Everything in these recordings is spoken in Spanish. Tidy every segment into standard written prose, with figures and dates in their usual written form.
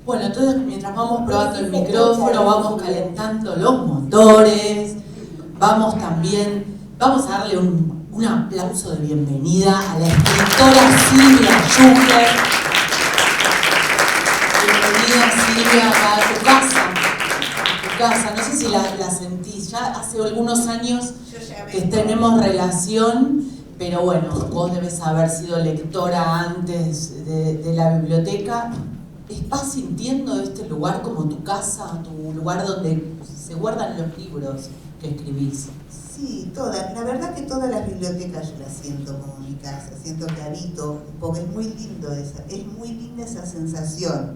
Bueno, entonces mientras vamos probando el micrófono, vamos calentando los motores, vamos a darle un aplauso de bienvenida a la escritora Silvia Schucker. Bienvenida Silvia acá a tu casa. No sé si la sentís, ya hace algunos años que tenemos relación, pero bueno, vos debes haber sido lectora antes de la biblioteca. ¿Vas sintiendo este lugar como tu casa, tu lugar donde se guardan los libros que escribís? Sí, todas. La verdad que todas las bibliotecas yo las siento como mi casa. Siento que habito, porque es muy linda esa sensación,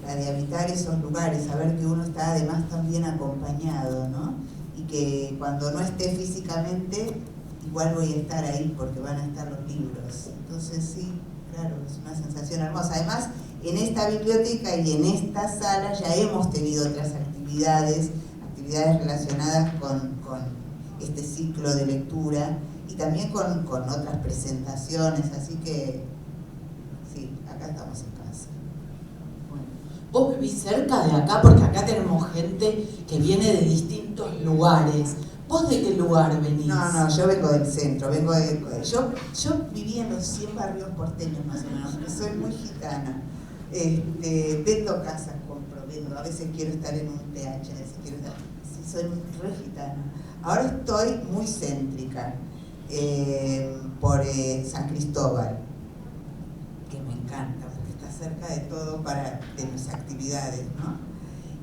la de habitar esos lugares, saber que uno está además también acompañado, ¿no? Y que cuando no esté físicamente, igual voy a estar ahí porque van a estar los libros. Entonces sí, claro, es una sensación hermosa. Además, en esta biblioteca y en esta sala ya hemos tenido otras actividades relacionadas con este ciclo de lectura y también con otras presentaciones, así que sí, acá estamos en casa. Bueno, ¿vos vivís cerca de acá? Porque acá tenemos gente que viene de distintos lugares. ¿Vos de qué lugar venís? No, yo vengo del centro, yo viví en los 100 barrios porteños más o menos, porque soy muy gitana. Vendo casas, vendo, a veces quiero estar en un PH, soy re gitana. Ahora estoy muy céntrica, por San Cristóbal, que me encanta, porque está cerca de todo de mis actividades, ¿no?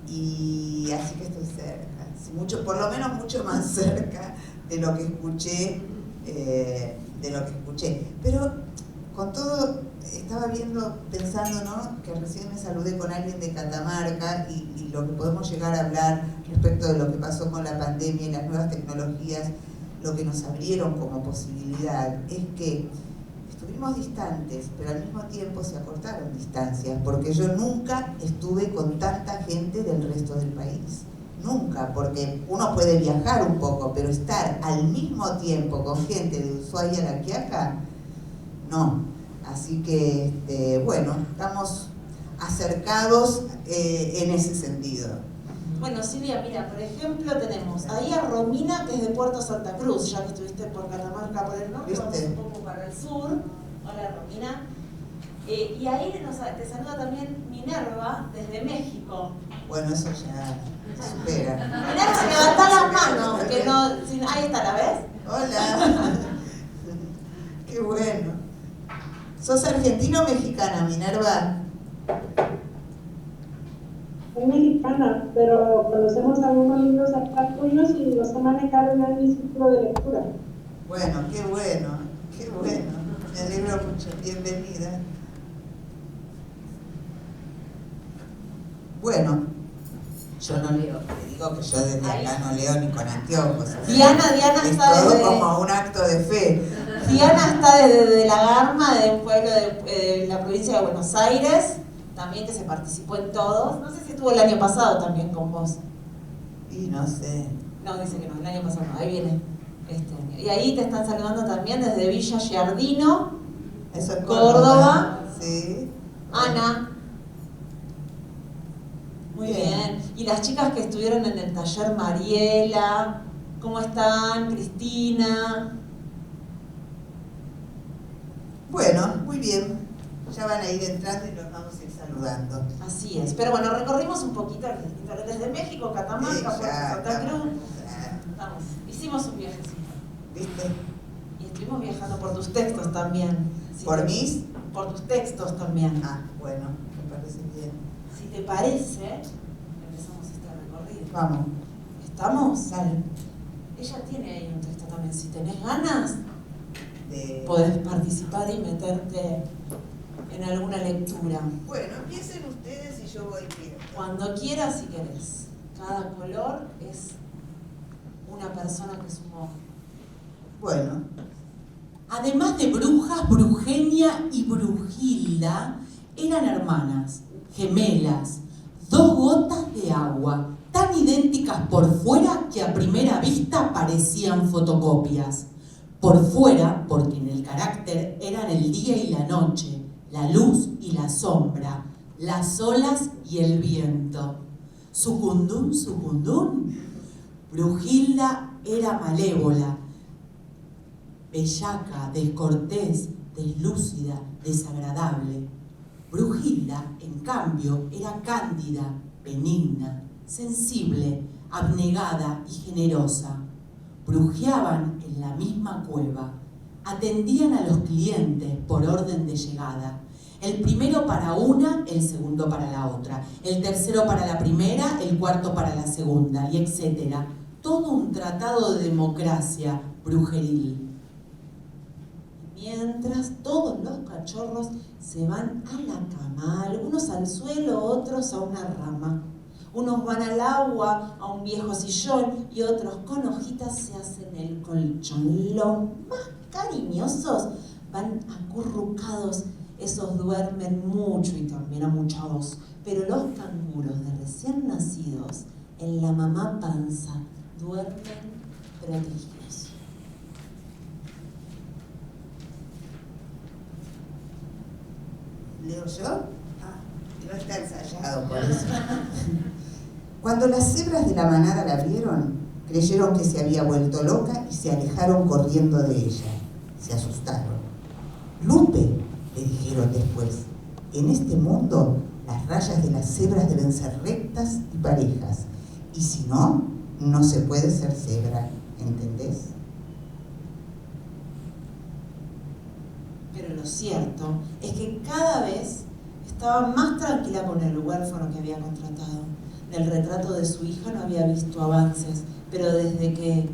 Y así que estoy cerca, por lo menos mucho más cerca de lo que escuché, pero con todo estaba pensando, ¿no? Que recién me saludé con alguien de Catamarca y lo que podemos llegar a hablar respecto de lo que pasó con la pandemia y las nuevas tecnologías, lo que nos abrieron como posibilidad es que estuvimos distantes, pero al mismo tiempo se acortaron distancias, porque yo nunca estuve con tanta gente del resto del país. Nunca, porque uno puede viajar un poco, pero estar al mismo tiempo con gente de Ushuaia a La Quiaca, no. Así que, bueno, estamos acercados en ese sentido. Bueno, Silvia, mira, por ejemplo, tenemos ahí a Romina, que es de Puerto Santa Cruz, ya que estuviste por Catamarca por el norte, vamos un poco para el sur. Hola, Romina. Y ahí te saluda también Minerva, desde México. Bueno, eso ya supera. Minerva, levantá las manos, que no... Ahí está, ¿la ves? Hola. Qué bueno. ¿Sos argentina o mexicana, Minerva? Soy mexicana, pero conocemos algunos libros acá tuyos y los he manejado en mi ciclo de lectura. Bueno, qué bueno. Me alegro mucho. Bienvenida. Bueno, yo no leo, te digo que yo desde acá no leo ni con anteojos. Diana es está todo desde... como un acto de fe. Diana está desde La Garma, de un pueblo de la provincia de Buenos Aires, también que se participó en todos. No sé si estuvo el año pasado también con vos. Y no sé. No, dice que no, el año pasado no, ahí viene este año. Y ahí te están saludando también desde Villa Giardino, Eso es Córdoba. Sí. Ana. Muy bien. Y las chicas que estuvieron en el taller, Mariela, ¿cómo están? Cristina. Bueno, muy bien. Ya van a ir entrando y los vamos a ir saludando. Así es. Pero bueno, recorrimos un poquito desde México, Catamarca, Puerto Santa Cruz. Hicimos un viajecito. ¿Viste? Y estuvimos viajando por tus textos también. ¿Por mis? Por tus textos también. Ah, bueno, me parece bien. Si te parece, empezamos este recorrido. Vamos. ¿Estamos? Dale. Ella tiene ahí un texto también. Si tenés ganas, podés participar y meterte en alguna lectura. Bueno, empiecen ustedes y yo voy viendo. Cuando quieras, si querés. Cada color es una persona que sumó. Bueno. Además de brujas, Brugenia y Brujilda eran hermanas, gemelas, 2 gotas de agua, tan idénticas por fuera que a primera vista parecían fotocopias. Por fuera, porque en el carácter eran el día y la noche, la luz y la sombra, las olas y el viento. Sucundún, sucundún. Brujilda era malévola, bellaca, descortés, deslúcida, desagradable. Brujilda, en cambio, era cándida, benigna, sensible, abnegada y generosa. Brujeaban en la misma cueva. Atendían a los clientes por orden de llegada. El primero para una, el segundo para la otra. El tercero para la primera, el cuarto para la segunda, y etcétera. Todo un tratado de democracia brujeril. Mientras todos los cachorros se van a la cama, algunos al suelo, otros a una rama. Unos van al agua, a un viejo sillón, y otros con hojitas se hacen el colchón. Los más cariñosos van acurrucados, esos duermen mucho y también amuchados. Pero los canguros de recién nacidos, en la mamá panza, duermen protegidos. ¿Leo yo? No está ensayado por eso. Cuando las cebras de la manada la vieron, creyeron que se había vuelto loca y se alejaron corriendo de ella. Se asustaron. Lupe, le dijeron después, en este mundo las rayas de las cebras deben ser rectas y parejas. Y si no, no se puede ser cebra, ¿entendés? Pero lo cierto es que cada vez estaba más tranquila con el huérfano que había contratado. Del retrato de su hija no había visto avances, pero desde que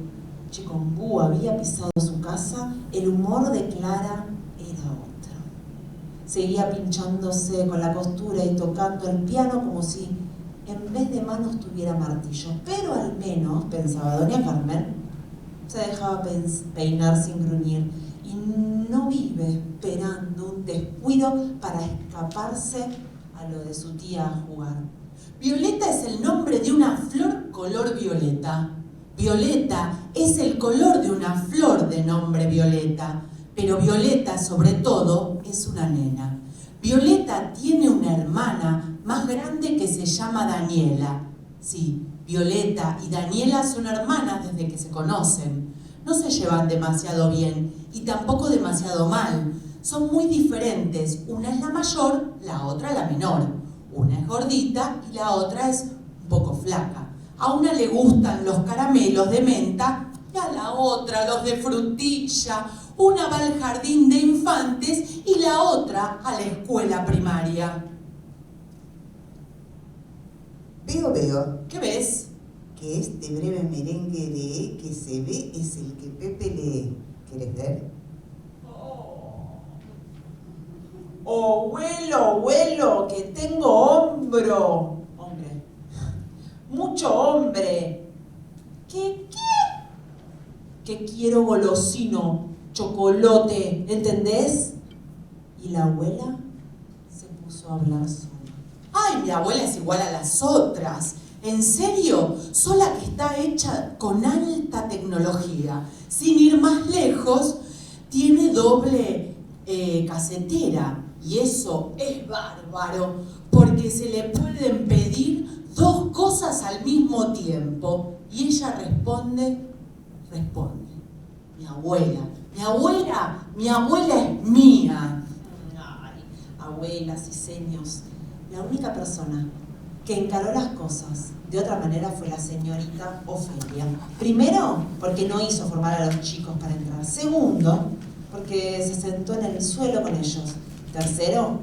Chicombú había pisado su casa, el humor de Clara era otro. Seguía pinchándose con la costura y tocando el piano como si en vez de manos tuviera martillo. Pero al menos, pensaba doña Carmen, se dejaba peinar sin gruñir y no vive esperando un descuido para escaparse a lo de su tía a jugar. Violeta es el nombre de una flor color violeta. Violeta es el color de una flor de nombre Violeta. Pero Violeta, sobre todo, es una nena. Violeta tiene una hermana más grande que se llama Daniela. Sí, Violeta y Daniela son hermanas desde que se conocen. No se llevan demasiado bien y tampoco demasiado mal. Son muy diferentes. Una es la mayor, la otra la menor. Una es gordita y la otra es un poco flaca. A una le gustan los caramelos de menta y a la otra los de frutilla. Una va al jardín de infantes y la otra a la escuela primaria. Veo. ¿Qué ves? Que este breve merengue de E que se ve es el que Pepe lee. ¿Querés ver? Oh, abuelo, que tengo hombro. Hombre. Mucho hombre. ¿Qué? Que quiero golosino, chocolate, ¿entendés? Y la abuela se puso a hablar sola. Ay, mi abuela es igual a las otras. ¿En serio? Sola que está hecha con alta tecnología. Sin ir más lejos, tiene doble casetera. Y eso es bárbaro, porque se le pueden pedir dos cosas al mismo tiempo. Y ella responde. Mi abuela es mía. Ay, abuelas y seños. La única persona que encaró las cosas de otra manera fue la señorita Ofelia. Primero, porque no hizo formar a los chicos para entrar. Segundo, porque se sentó en el suelo con ellos. Tercero,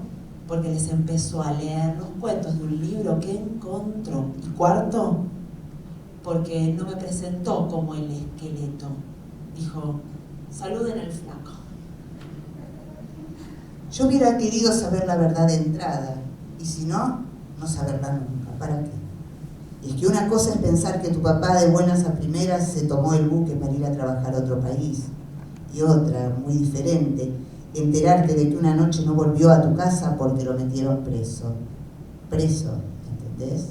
porque les empezó a leer los cuentos de un libro que encontró. Y cuarto, porque no me presentó como el esqueleto. Dijo, saluden al flaco. Yo hubiera querido saber la verdad de entrada, y si no, no saberla nunca. ¿Para qué? Y es que una cosa es pensar que tu papá de buenas a primeras se tomó el buque para ir a trabajar a otro país, y otra, muy diferente, enterarte de que una noche no volvió a tu casa porque lo metieron preso. Preso, ¿entendés?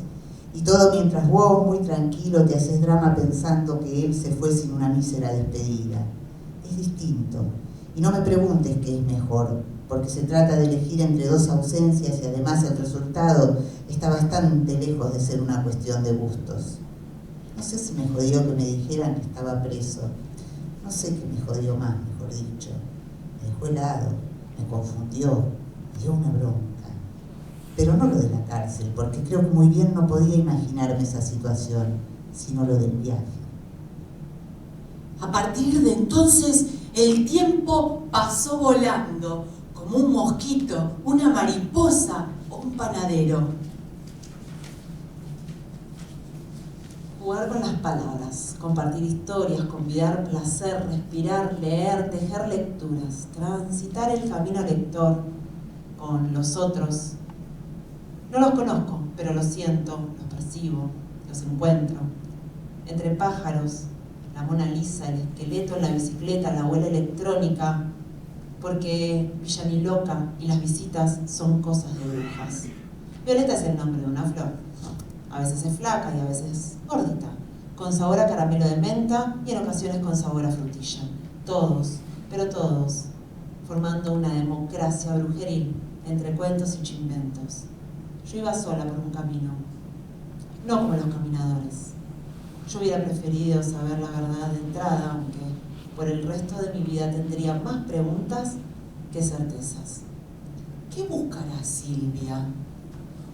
Y todo mientras vos, muy tranquilo, te haces drama pensando que él se fue sin una mísera despedida. Es distinto. Y no me preguntes qué es mejor, porque se trata de elegir entre dos ausencias y además el resultado está bastante lejos de ser una cuestión de gustos. No sé si me jodió que me dijeran que estaba preso. No sé qué me jodió más, mejor dicho. Me dejó helado, me confundió, me dio una bronca. Pero no lo de la cárcel, porque creo que muy bien no podía imaginarme esa situación, sino lo del viaje. A partir de entonces, el tiempo pasó volando, como un mosquito, una mariposa o un panadero. Jugar con las palabras, compartir historias, convidar placer, respirar, leer, tejer lecturas, transitar el camino lector con los otros. No los conozco, pero los siento, los percibo, los encuentro. Entre pájaros, la Mona Lisa, el esqueleto en la bicicleta, la abuela electrónica, porque Villaniloca y las visitas son cosas de brujas. Violeta es el nombre de una flor. A veces es flaca y a veces gordita, con sabor a caramelo de menta y en ocasiones con sabor a frutilla. Todos, pero todos, formando una democracia brujeril entre cuentos y chinventos. Yo iba sola por un camino, no como los caminadores. Yo hubiera preferido saber la verdad de entrada, aunque por el resto de mi vida tendría más preguntas que certezas. ¿Qué buscará Silvia?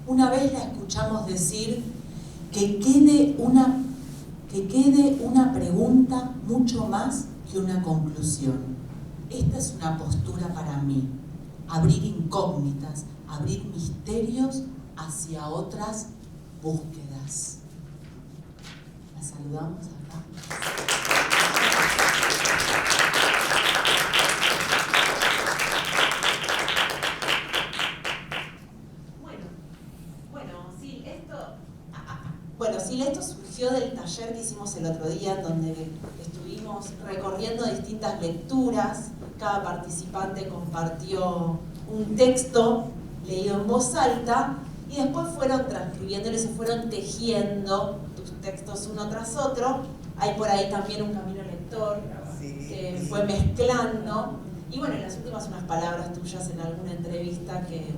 Una vez la escuchamos decir que quede una pregunta mucho más que una conclusión. Esta es una postura para mí, abrir incógnitas, abrir misterios hacia otras búsquedas. La saludamos acá. Esto surgió del taller que hicimos el otro día, donde estuvimos recorriendo distintas lecturas. Cada participante compartió un texto leído en voz alta y después fueron transcribiéndolo y se fueron tejiendo tus textos uno tras otro. Hay por ahí también un camino lector que fue mezclando. Y bueno, en las últimas unas palabras tuyas en alguna entrevista que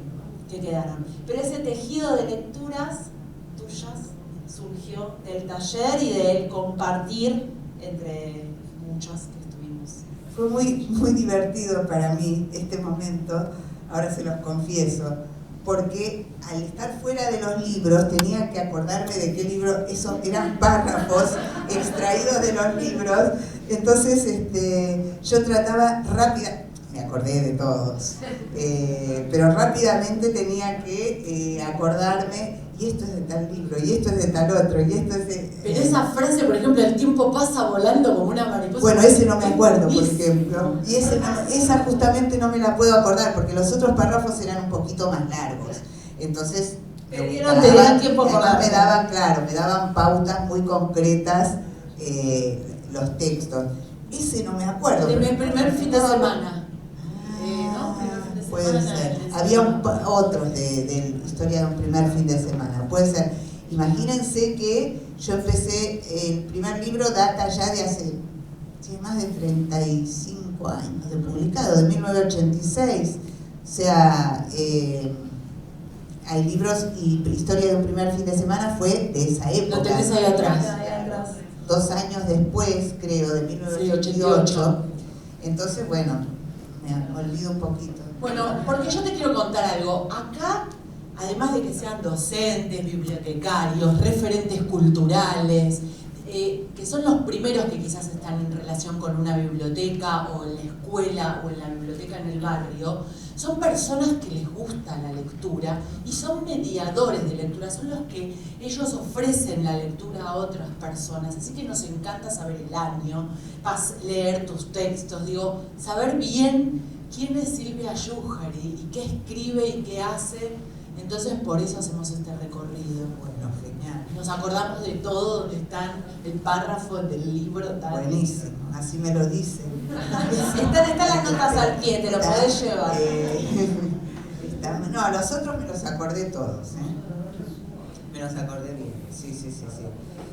quedaron. Pero ese tejido de lecturas tuyas surgió del taller y del compartir entre muchas que estuvimos. Fue muy divertido para mí este momento, ahora se los confieso, porque al estar fuera de los libros tenía que acordarme de qué libro, esos eran párrafos extraídos de los libros, entonces yo trataba me acordé de todos, pero rápidamente tenía que acordarme, y esto es de tal libro, y esto es de tal otro, y esto es de... Pero esa frase, por ejemplo, el tiempo pasa volando como una mariposa. Bueno, ese no me acuerdo, por ejemplo. Y esa justamente no me la puedo acordar, porque los otros párrafos eran un poquito más largos. Entonces, te dieron tiempo a acordar. Me daban pautas muy concretas los textos. Ese no me acuerdo. De mi primer fin de semana. Puede ser. Había otros de historia de un primer fin de semana. Puede ser. Imagínense que yo empecé, el primer libro data ya de hace más de 35 años de publicado, de 1986. O sea, hay libros y historia de un primer fin de semana fue de esa época. Lo tenés ahí atrás. 2 años después, creo, de 1988. Entonces, bueno, me olvido un poquito. Bueno, porque yo te quiero contar algo. Acá, además de que sean docentes, bibliotecarios, referentes culturales, que son los primeros que quizás están en relación con una biblioteca o en la escuela o en la biblioteca en el barrio, son personas que les gusta la lectura y son mediadores de lectura, son los que ellos ofrecen la lectura a otras personas, así que nos encanta saber el año, leer tus textos, saber bien quién es Silvia Yujari y qué escribe y qué hace. Entonces por eso hacemos este recorrido. Bueno, genial. Nos acordamos de todo, donde están el párrafo del libro. Buenísimo, así me lo dicen. Están las notas al pie, te lo podés llevar. No, los otros me los acordé todos. Me los acordé bien, sí.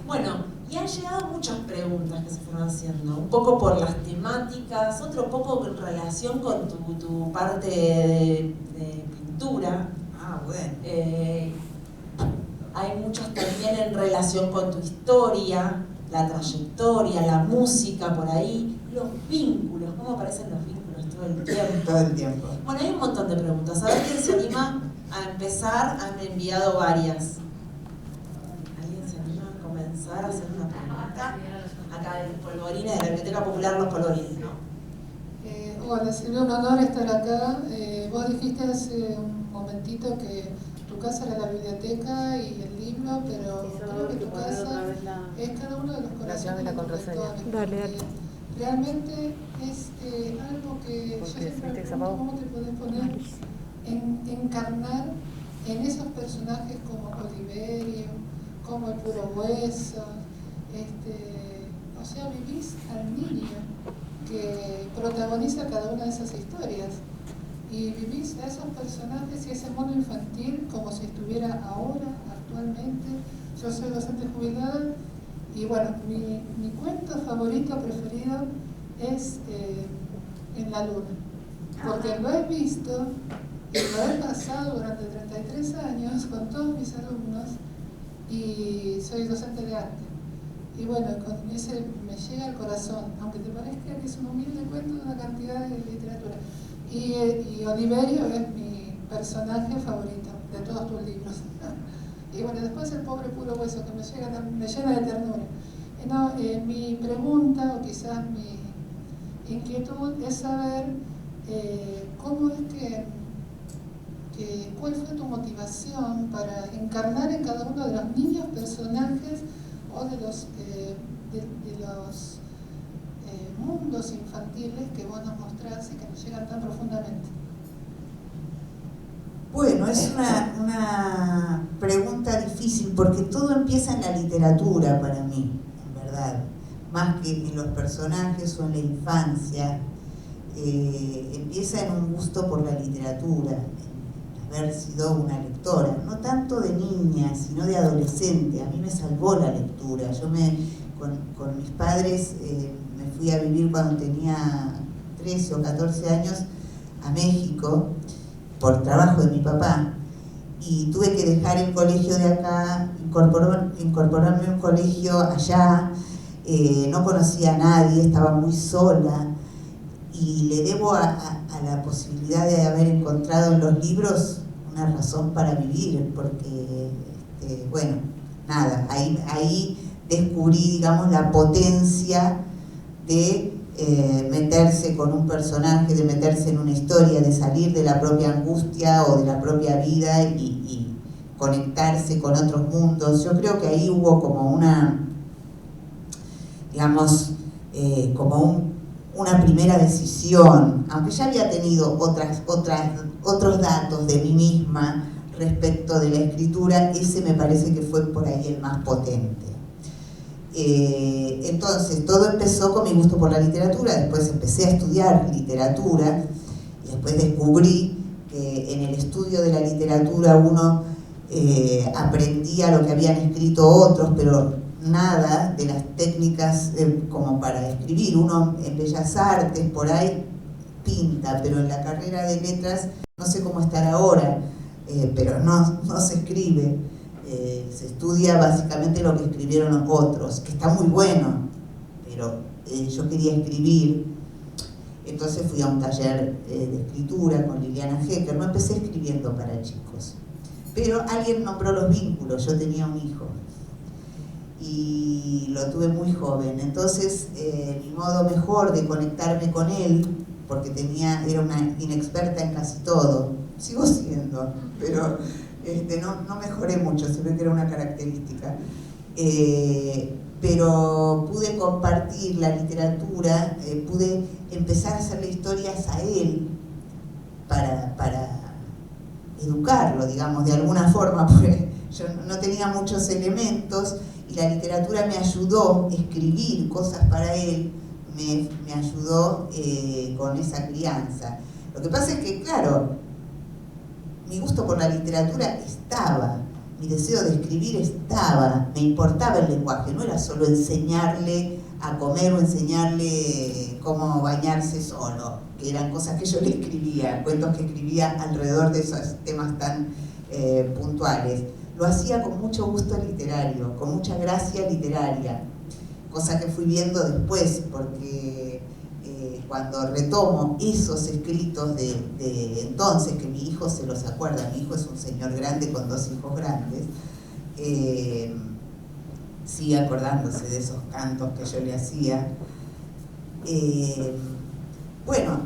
Bueno, Y han llegado muchas preguntas que se fueron haciendo, un poco por las temáticas, otro poco en relación con tu parte de pintura. Ah, bueno. Hay muchas también en relación con tu historia, la trayectoria, la música por ahí, los vínculos, ¿cómo aparecen los vínculos todo el tiempo? Todo el tiempo. Bueno, hay un montón de preguntas. A ver quién se anima a empezar. Han enviado varias. ¿Alguien se anima a comenzar a hacer una pregunta? Acá en Polvorines, de la Biblioteca Popular Los Polvorines, ¿no? Hola, Silvia, un honor estar acá. Vos dijiste hace un momentito que tu casa era la biblioteca y el libro, pero creo que tu casa es cada uno de los corazones de los lectores. Realmente es algo que yo siempre me pregunto cómo te podés poner encarnar en esos personajes como Oliverio, como el Puro Hueso, o sea, vivís al niño que protagoniza cada una de esas historias y vivís a esos personajes y ese mundo infantil como si estuviera ahora, actualmente. Yo soy docente jubilada y bueno, mi cuento favorito, preferido es En la Luna, porque lo he visto y lo he pasado durante 33 años con todos mis alumnos y soy docente de arte. Y bueno, con ese me llega al corazón, aunque te parezca que es un humilde cuento de una cantidad de literatura. Y Oliverio es mi personaje favorito de todos tus libros. Y bueno, después el pobre Puro Hueso, que me llena de ternura. Mi pregunta, o quizás mi inquietud, es saber cómo es cuál fue tu motivación para encarnar en cada uno de los niños personajes o de los mundos infantiles que vos nos mostrás y que nos llegan tan profundamente. Bueno, es una pregunta difícil porque todo empieza en la literatura para mí, en verdad, más que en los personajes o en la infancia. Empieza en un gusto por la literatura, en haber sido una lectora, no tanto de niña, sino de adolescente. A mí me salvó la lectura. Yo con mis padres me fui a vivir cuando tenía 13 o 14 años a México, por trabajo de mi papá, y tuve que dejar el colegio de acá, incorporarme a un colegio allá. No conocía a nadie, estaba muy sola, y le debo a la posibilidad de haber encontrado en los libros una razón para vivir, porque, bueno, nada, ahí descubrí, digamos, la potencia de meterse con un personaje, de meterse en una historia, de salir de la propia angustia o de la propia vida y conectarse con otros mundos. Yo creo que ahí hubo como una, digamos, una primera decisión, aunque ya había tenido otros datos de mí misma respecto de la escritura. Ese me parece que fue por ahí el más potente. Entonces todo empezó con mi gusto por la literatura. Después empecé a estudiar literatura y después descubrí que en el estudio de la literatura uno aprendía lo que habían escrito otros, pero nada de las técnicas como para escribir. Uno en Bellas Artes por ahí pinta, pero en la carrera de letras no sé cómo estar ahora, pero no se escribe. Se estudia básicamente lo que escribieron otros, que está muy bueno, pero yo quería escribir. Entonces fui a un taller de escritura con Liliana Hecker. No empecé escribiendo para chicos, pero alguien nombró los vínculos. Yo tenía un hijo y lo tuve muy joven, entonces mi modo mejor de conectarme con él, porque era una inexperta en casi todo, sigo siendo, pero no mejoré mucho, se ve que era una característica, pero pude compartir la literatura, pude empezar a hacerle historias a él para educarlo, digamos, de alguna forma, porque yo no tenía muchos elementos y la literatura me ayudó a escribir cosas para él, me ayudó con esa crianza. Lo que pasa es que, claro, mi gusto por la literatura estaba, mi deseo de escribir estaba, me importaba el lenguaje, no era solo enseñarle a comer o enseñarle cómo bañarse solo, que eran cosas que yo le escribía, cuentos que escribía alrededor de esos temas tan puntuales. Lo hacía con mucho gusto literario, con mucha gracia literaria, cosa que fui viendo después, porque cuando retomo esos escritos de entonces, que mi hijo se los acuerda, mi hijo es un señor grande con 2 hijos grandes, sigue acordándose de esos cantos que yo le hacía. Bueno,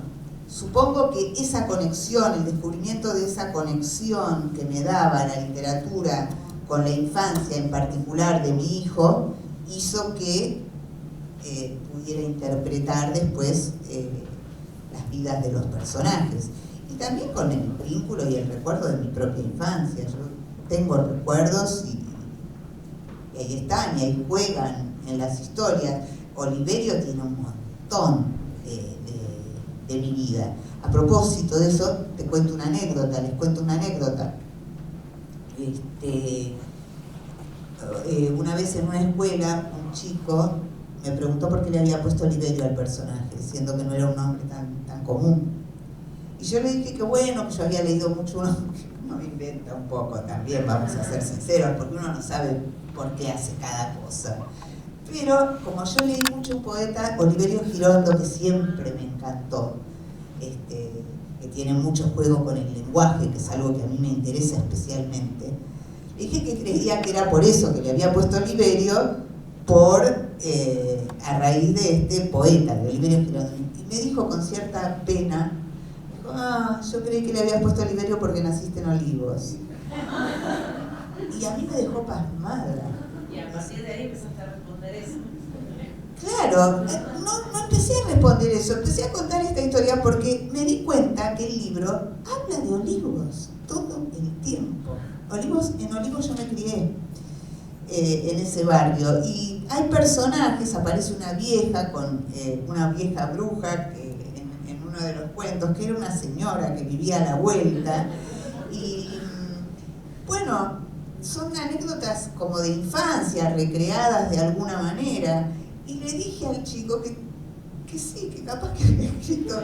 supongo que esa conexión, el descubrimiento de esa conexión que me daba la literatura con la infancia, en particular de mi hijo, hizo que pudiera interpretar después las vidas de los personajes. Y también con el vínculo y el recuerdo de mi propia infancia. Yo tengo recuerdos y ahí están, y ahí juegan en las historias. Oliverio tiene un montón de mi vida. A propósito de eso, les cuento una anécdota. Una vez en una escuela, un chico me preguntó por qué le había puesto Oliverio al personaje, siendo que no era un nombre tan común. Y yo le dije que bueno, que yo había leído mucho, uno inventa un poco también, vamos a ser sinceros, porque uno no sabe por qué hace cada cosa. Pero como yo leí mucho un poeta, Oliverio Girondo, que siempre me encantó, que tiene mucho juego con el lenguaje, que es algo que a mí me interesa especialmente, le dije que creía que era por eso que le había puesto Oliverio, a raíz de este poeta, de Oliverio Girondo. Y me dijo con cierta pena, yo creí que le habías puesto Oliverio porque naciste en Olivos. Y a mí me dejó pasmada. Y a partir de ahí empezaste a responder eso. Claro, no empecé a responder eso, empecé a contar esta historia porque me di cuenta que el libro habla de Olivos todo el tiempo. En Olivos yo me crié, en ese barrio, y hay personajes, aparece una vieja una vieja bruja que en uno de los cuentos, que era una señora que vivía a la vuelta, y bueno, son anécdotas como de infancia, recreadas de alguna manera, y le dije al chico que sí, que capaz que había escrito,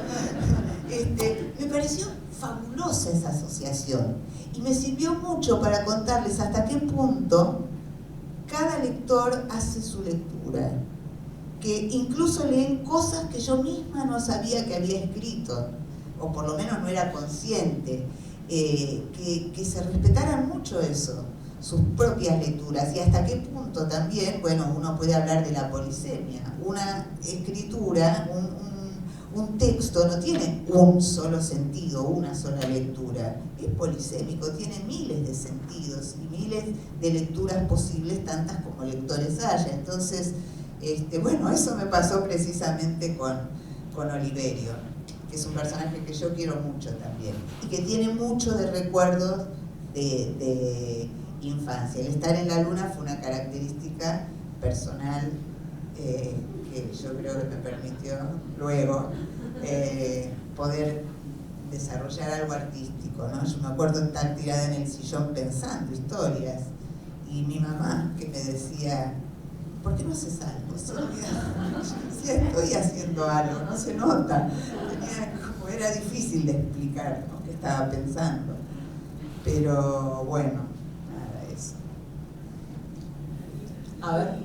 me pareció fabulosa esa asociación, y me sirvió mucho para contarles hasta qué punto cada lector hace su lectura, que incluso leen cosas que yo misma no sabía que había escrito, o por lo menos no era consciente, que se respetaran mucho eso, sus propias lecturas, y hasta qué punto también, bueno, uno puede hablar de la polisemia. Una escritura, un texto no tiene un solo sentido, una sola lectura, es polisémico, tiene miles de sentidos y miles de lecturas posibles, tantas como lectores haya. Entonces, bueno, eso me pasó precisamente con Oliverio, que es un personaje que yo quiero mucho también, y que tiene mucho de recuerdos de infancia. El estar en la luna fue una característica personal que yo creo que me permitió luego poder desarrollar algo artístico, ¿no? Yo me acuerdo estar tirada en el sillón pensando historias, y mi mamá que me decía, ¿por qué no haces algo? Si estoy haciendo algo, no se nota. Era difícil de explicar, ¿no?, qué estaba pensando. Pero bueno, nada, eso. A ver.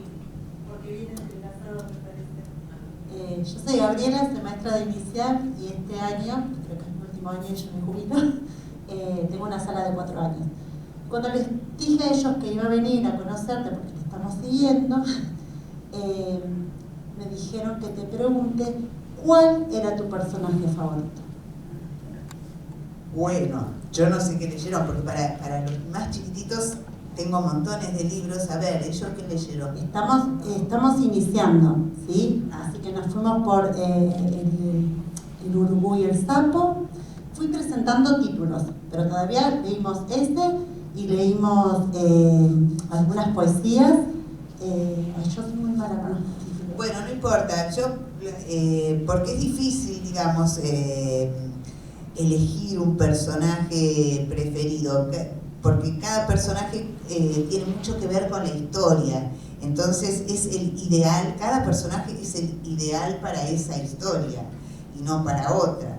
Porque viene entrelazado, me parece. Yo soy Gabriela, soy maestra de inicial, y este año, creo que es mi último año y yo me jubilo, tengo una sala de 4 años. Cuando les dije a ellos que iba a venir a conocerte porque te estamos siguiendo, me dijeron que te pregunte cuál era tu personaje favorito. Bueno, yo no sé qué leyeron, porque para los más chiquititos tengo montones de libros. A ver, ¿ellos qué leyeron? Estamos iniciando, ¿sí? Así que nos fuimos por el Urubú y el Sapo. Fui presentando títulos, pero todavía leímos y leímos algunas poesías. Yo soy muy mala para los títulos. Bueno, no importa, porque es difícil, digamos, elegir un personaje preferido. porque cada personaje tiene mucho que ver con la historia. Entonces es el ideal, cada personaje es el ideal para esa historia y no para otra.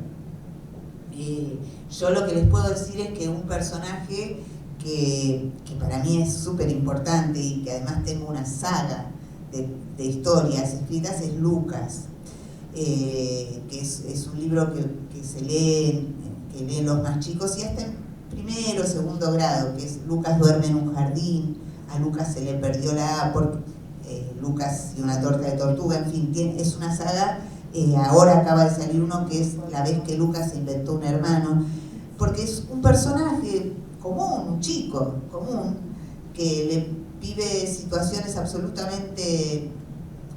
Yo lo que les puedo decir es que un personaje que para mí es súper importante y que además tengo una saga de historias escritas es Lucas, que es un libro que se lee, que leen los más chicos y hasta en primero o segundo grado, que es Lucas duerme en un jardín, a Lucas se le perdió la A, porque Lucas y una torta de tortuga, en fin, es una saga. Ahora acaba de salir uno que es la vez que Lucas se inventó un hermano, porque es un personaje común, un chico común, que le vive situaciones absolutamente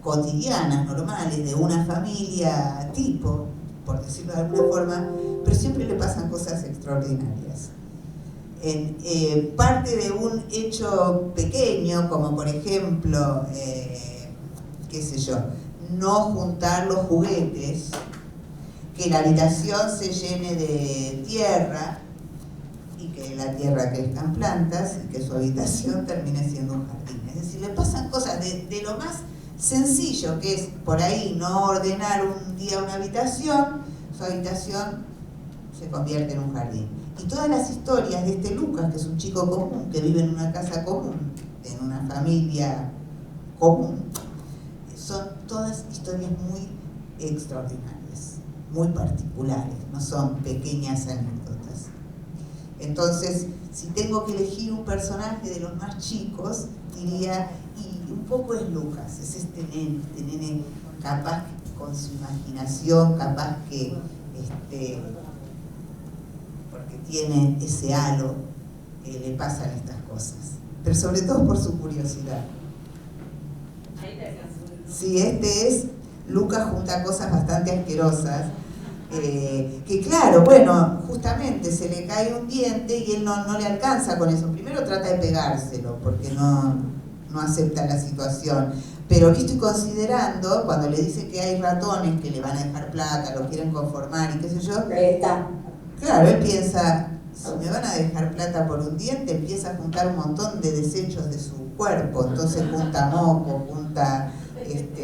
cotidianas, normales, de una familia tipo, por decirlo de alguna forma, pero siempre le pasan cosas extraordinarias. Parte de un hecho pequeño, como por ejemplo, qué sé yo, no juntar los juguetes, que la habitación se llene de tierra y que la tierra crezcan plantas y que su habitación termine siendo un jardín. Es decir, le pasan cosas de lo más sencillo, que es por ahí no ordenar un día una habitación, su habitación se convierte en un jardín. Y todas las historias de este Lucas, que es un chico común, que vive en una casa común, en una familia común, son todas historias muy extraordinarias, muy particulares, no son pequeñas anécdotas. Entonces, si tengo que elegir un personaje de los más chicos, diría, y un poco es Lucas, es este nene capaz con su imaginación, capaz que porque tiene ese halo, le pasan estas cosas, pero sobre todo por su curiosidad. Sí, este es, Lucas junta cosas bastante asquerosas, que claro, bueno, justamente se le cae un diente y él no le alcanza con eso. Primero trata de pegárselo, porque no acepta la situación. Pero visto y considerando, cuando le dice que hay ratones que le van a dejar plata, lo quieren conformar y qué sé yo, claro, él piensa, si me van a dejar plata por un diente, empieza a juntar un montón de desechos de su cuerpo. Entonces junta moco, junta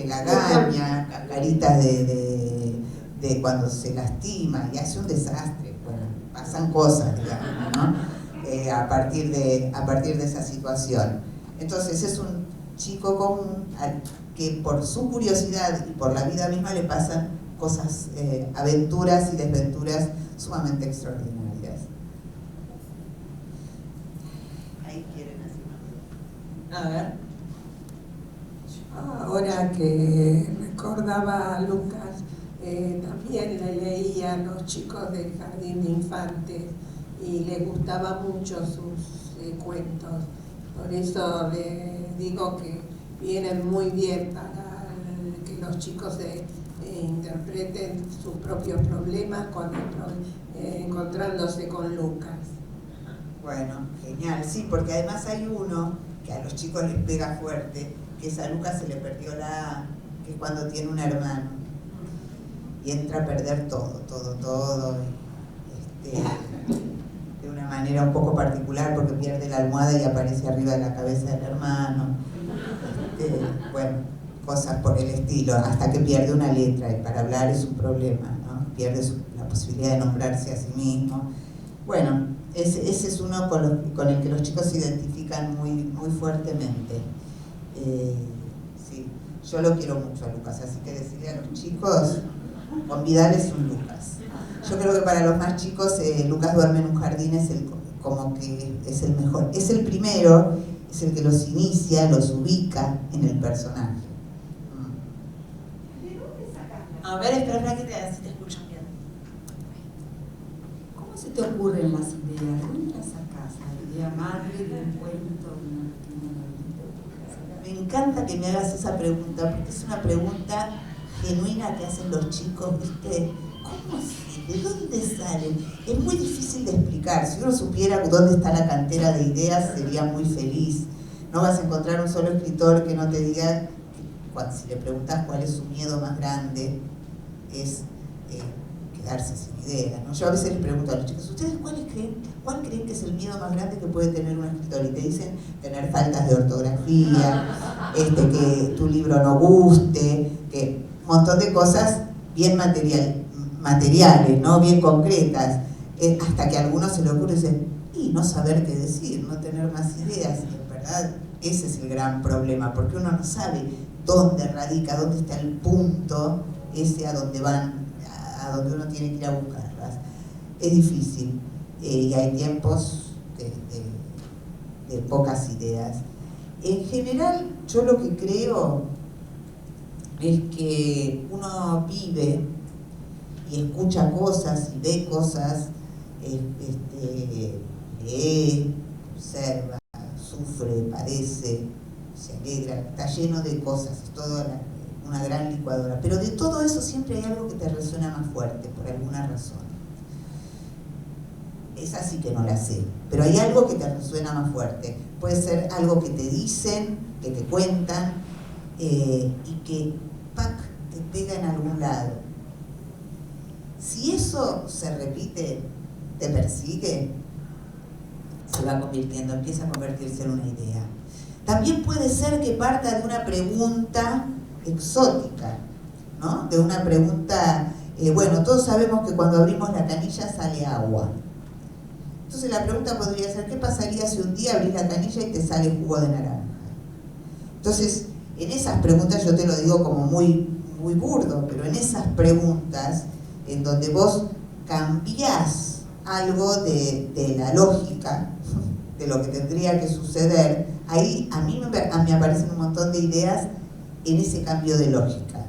lagaña, caritas de cuando se lastima y hace un desastre. Bueno, pasan cosas, digamos, ¿no? A partir de esa situación. Entonces es un chico común que por su curiosidad y por la vida misma le pasan cosas, aventuras y desventuras sumamente extraordinarias. Ahí quieren hacer. A ver. Ahora que recordaba a Lucas, también le leía a los chicos del jardín de infantes y le gustaba mucho sus cuentos. Por eso le digo que vienen muy bien para que los chicos interpreten sus propios problemas encontrándose con Lucas. Bueno, genial, sí, porque además hay uno que a los chicos les pega fuerte, que es a Lucas se le perdió la A, que es cuando tiene un hermano y entra a perder todo, de una manera un poco particular, porque pierde la almohada y aparece arriba de la cabeza del hermano, bueno, cosas por el estilo, hasta que pierde una letra, y para hablar es un problema, ¿no? Pierde la posibilidad de nombrarse a sí mismo. Bueno, ese es uno con el que los chicos se identifican muy fuertemente. Sí, yo lo quiero mucho a Lucas, así que decirle a los chicos, convidarles un Lucas. Yo creo que para los más chicos, Lucas duerme en un jardín como que es el mejor, es el primero, es el que los inicia, los ubica en el personaje. A ver, espera que si te escuchan bien. ¿Cómo se te ocurren las ideas? ¿Dónde las sacas? ¿La idea madre de un cuento? Me encanta que me hagas esa pregunta, porque es una pregunta genuina que hacen los chicos, ¿viste? ¿Cómo así? ¿De dónde salen? Es muy difícil de explicar. Si uno supiera dónde está la cantera de ideas, sería muy feliz. No vas a encontrar un solo escritor que no te diga, si le preguntas cuál es su miedo más grande, es quedarse sin ideas, ¿no? Yo a veces les pregunto a los chicos, ¿ustedes cuál creen que es el miedo más grande que puede tener un escritor? Y te dicen tener faltas de ortografía, que tu libro no guste, que un montón de cosas bien materiales, ¿no? Bien concretas, hasta que a algunos se le ocurre decir, y no saber qué decir, no tener más ideas. Y en verdad ese es el gran problema, porque uno no sabe dónde radica, dónde está el punto ese a donde uno tiene que ir a buscarlas. Es difícil, y hay tiempos de pocas ideas. En general, yo lo que creo es que uno vive y escucha cosas y ve cosas, lee, observa, sufre, padece, se alegra, está lleno de cosas, es toda una gran licuadora. Pero de todo eso siempre hay algo que te resuena más fuerte, por alguna razón. Esa sí que no la sé, pero hay algo que te resuena más fuerte. Puede ser algo que te dicen, que te cuentan, y que te pega en algún lado. Si eso se repite, te persigue, se va convirtiendo, empieza a convertirse en una idea. También puede ser que parta de una pregunta exótica, ¿no? De una pregunta, bueno, todos sabemos que cuando abrimos la canilla sale agua. Entonces la pregunta podría ser, ¿qué pasaría si un día abrís la canilla y te sale jugo de naranja? Entonces, en esas preguntas, yo te lo digo como muy, muy burdo, pero en esas preguntas, en donde vos cambiás algo de la lógica, de lo que tendría que suceder, ahí a mí me aparecen un montón de ideas en ese cambio de lógica.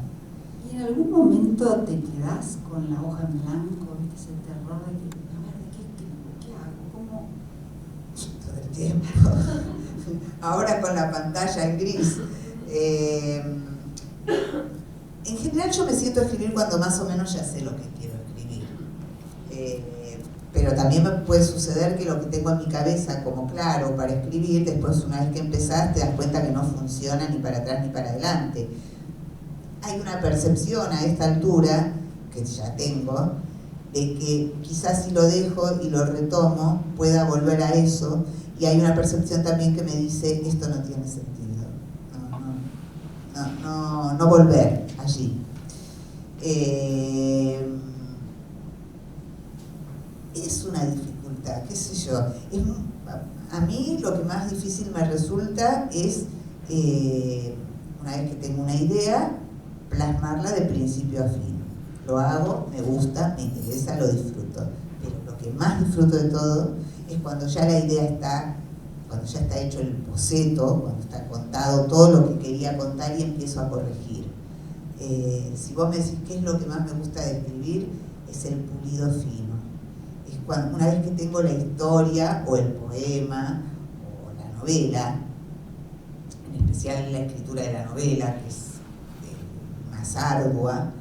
¿Y en algún momento te quedás con la hoja en blanco, viste ese terror de que, a ver, ¿qué hago? ¿Cómo? Todo el tiempo. Ahora con la pantalla en gris. En general yo me siento a escribir cuando más o menos ya sé lo que quiero escribir. Pero también me puede suceder que lo que tengo en mi cabeza como claro para escribir, después una vez que empezás te das cuenta que no funciona ni para atrás ni para adelante. Hay una percepción a esta altura, que ya tengo, de que quizás si lo dejo y lo retomo pueda volver a eso, y hay una percepción también que me dice esto no tiene sentido, no volver allí. Es una dificultad, qué sé yo. A mí lo que más difícil me resulta es, una vez que tengo una idea, plasmarla de principio a fin. Lo hago, me gusta, me interesa, lo disfruto. Pero lo que más disfruto de todo es cuando ya la idea está, cuando ya está hecho el boceto, cuando está contado todo lo que quería contar y empiezo a corregir. Si vos me decís qué es lo que más me gusta de escribir, es el pulido fino. Es cuando, una vez que tengo la historia, o el poema, o la novela, en especial la escritura de la novela, que es más ardua,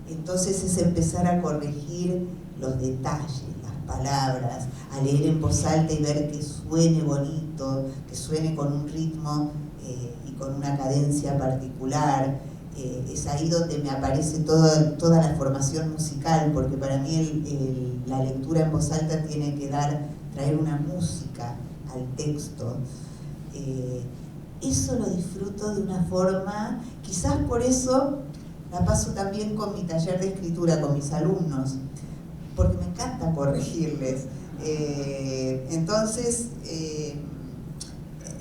entonces es empezar a corregir los detalles, las palabras, a leer en voz alta y ver que suene bonito, que suene con un ritmo y con una cadencia particular. Es ahí donde me aparece toda la formación musical, porque para mí la lectura en voz alta tiene que traer una música al texto. Eso lo disfruto de una forma, quizás por eso la paso también con mi taller de escritura, con mis alumnos, porque me encanta corregirles. Entonces,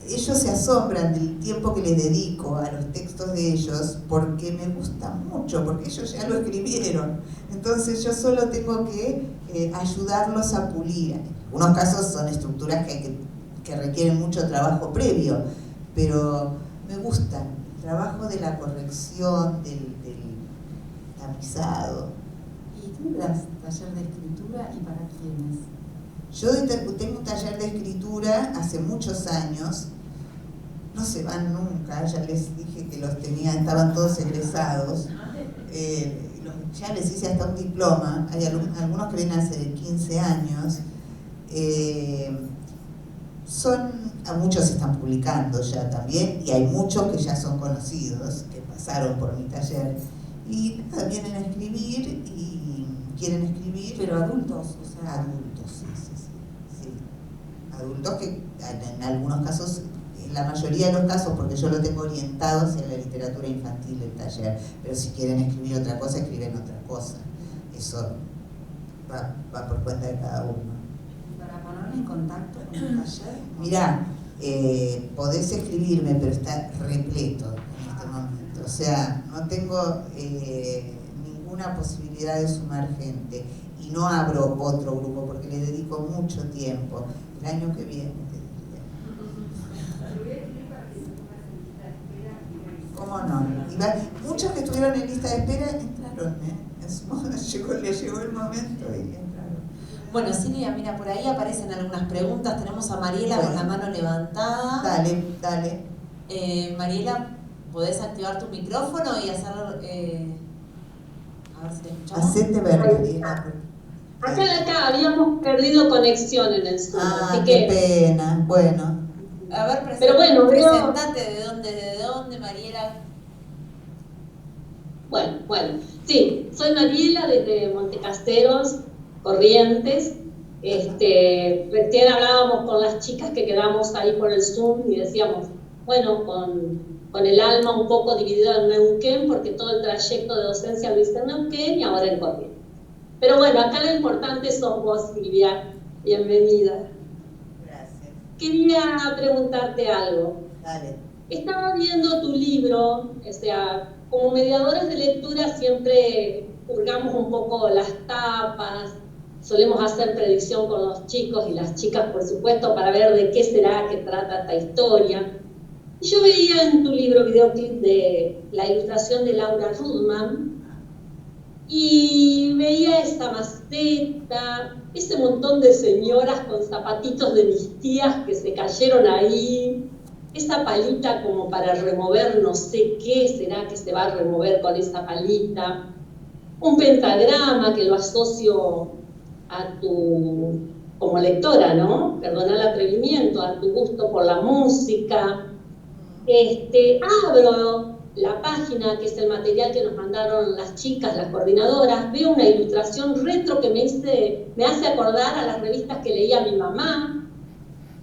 ellos se asombran del tiempo que les dedico a los textos de ellos, porque me gusta mucho, porque ellos ya lo escribieron. Entonces yo solo tengo que ayudarlos a pulir. En algunos casos son estructuras que requieren mucho trabajo previo, pero me gusta el trabajo de la corrección, del tapizado. ¿Y tú das taller de escritura y para quiénes? Yo tengo un taller de escritura hace muchos años, no se van nunca, ya les dije que los tenía, estaban todos egresados, ya les hice hasta un diploma, hay algunos que vienen hace 15 años, muchos se están publicando ya también, y hay muchos que ya son conocidos, que pasaron por mi taller, y también en escribir, y quieren escribir. Pero adultos, o sea. Adultos, sí. Adultos que en algunos casos, en la mayoría de los casos, porque yo lo tengo orientado hacia la literatura infantil del taller, pero si quieren escribir otra cosa, escriben otra cosa. Eso va por cuenta de cada uno. Para ponerme en contacto con el taller. Mirá, podés escribirme, pero está repleto en este momento. O sea, no tengo ninguna posibilidad de sumar gente y no abro otro grupo porque le dedico mucho tiempo. El año que viene te diría. ¿Cómo no? Muchos que estuvieron en lista de espera entraron, le llegó el momento y entraron. Bueno, Silvia, mira, por ahí aparecen algunas preguntas. Tenemos a Mariela con la mano levantada. Dale. Mariela, ¿podés activar tu micrófono y hacer... a ver si te escuchamos? Hacete ver, Mariela. Acá habíamos perdido conexión en el Zoom, así qué que... pena. Bueno. A ver, pero bueno, presentate de dónde, Mariela. Bueno, sí, soy Mariela desde Montecasteros, Corrientes. Recién hablábamos con las chicas que quedamos ahí por el Zoom y decíamos, bueno, con el alma un poco dividida en Neuquén, porque todo el trayecto de docencia lo hice en Neuquén y ahora en Corrientes. Pero bueno, acá lo importante sos vos, Silvia. Bienvenida. Gracias. Quería preguntarte algo. Dale. Estaba viendo tu libro, o sea, como mediadores de lectura siempre purgamos un poco las tapas, solemos hacer predicción con los chicos y las chicas, por supuesto, para ver de qué será que trata esta historia. Y yo veía en tu libro videoclip de la ilustración de Laura Rudman, y veía esa maceta, ese montón de señoras con zapatitos de mis tías que se cayeron ahí, esa palita como para remover no sé qué será que se va a remover con esa palita, un pentagrama que lo asocio a tu, como lectora, ¿no? Perdona el atrevimiento, a tu gusto por la música. Abro la página, que es el material que nos mandaron las chicas, las coordinadoras, veo una ilustración retro que me hace acordar a las revistas que leía mi mamá,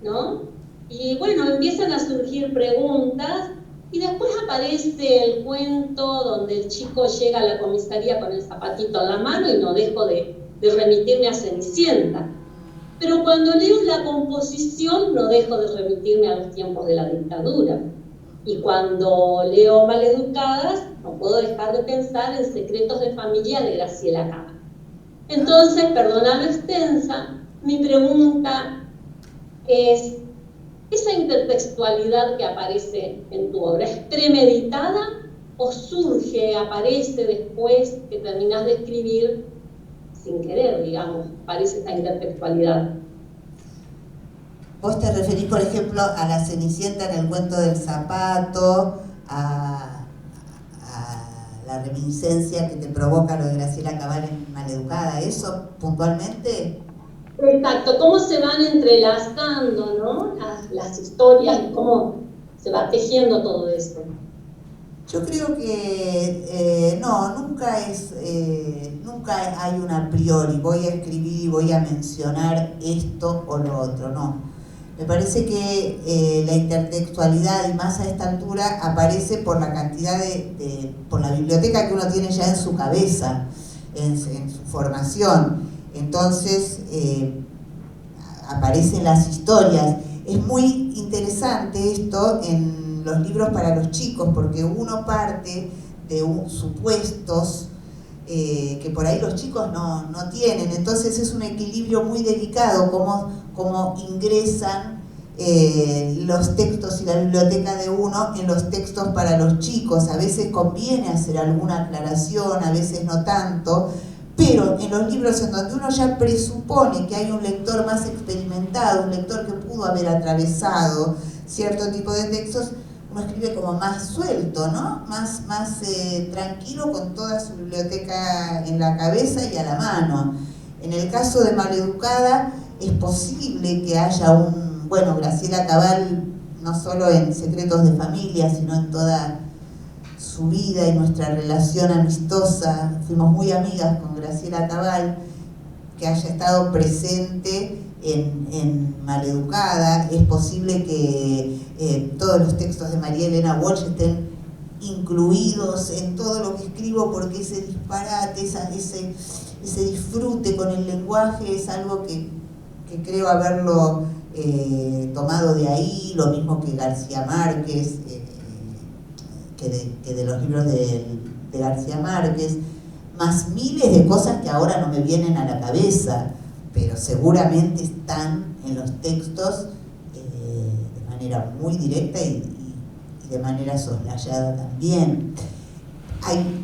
¿no? Y bueno, empiezan a surgir preguntas y después aparece el cuento donde el chico llega a la comisaría con el zapatito en la mano y no dejo de remitirme a Cenicienta. Pero cuando leo la composición no dejo de remitirme a los tiempos de la dictadura. Y cuando leo Maleducadas, no puedo dejar de pensar en Secretos de Familia de Graciela Cava. Entonces, perdona lo extensa, mi pregunta es, ¿esa intertextualidad que aparece en tu obra es premeditada o surge, aparece después que terminas de escribir sin querer, digamos, aparece esta intertextualidad? Vos te referís, por ejemplo, a la Cenicienta en el cuento del zapato, a la reminiscencia que te provoca lo de Graciela Cabal en Maleducada, ¿eso puntualmente? Exacto, cómo se van entrelazando, ¿no? Las historias y cómo se va tejiendo todo esto. Yo creo que no, nunca hay un a priori, voy a escribir y voy a mencionar esto o lo otro, no. Me parece que la intertextualidad, y más a esta altura, aparece por la cantidad por la biblioteca que uno tiene ya en su cabeza, en su formación. Entonces, aparecen las historias. Es muy interesante esto en los libros para los chicos, porque uno parte de supuestos que por ahí los chicos no tienen. Entonces es un equilibrio muy delicado cómo ingresan los textos y la biblioteca de uno en los textos para los chicos. A veces conviene hacer alguna aclaración, a veces no tanto, pero en los libros en donde uno ya presupone que hay un lector más experimentado, un lector que pudo haber atravesado cierto tipo de textos, uno escribe como más suelto, ¿no? Más tranquilo, con toda su biblioteca en la cabeza y a la mano. En el caso de Maleducada es posible que haya Graciela Cabal, no solo en Secretos de Familia, sino en toda su su vida y nuestra relación amistosa, fuimos muy amigas con Graciela Cabal, que haya estado presente en Maleducada. Es posible que todos los textos de María Elena Walsh estén incluidos en todo lo que escribo, porque ese disparate, ese disfrute con el lenguaje es algo que creo haberlo tomado de ahí, lo mismo que García Márquez, que de los libros de García Márquez, más miles de cosas que ahora no me vienen a la cabeza, pero seguramente están en los textos de manera muy directa y de manera soslayada también.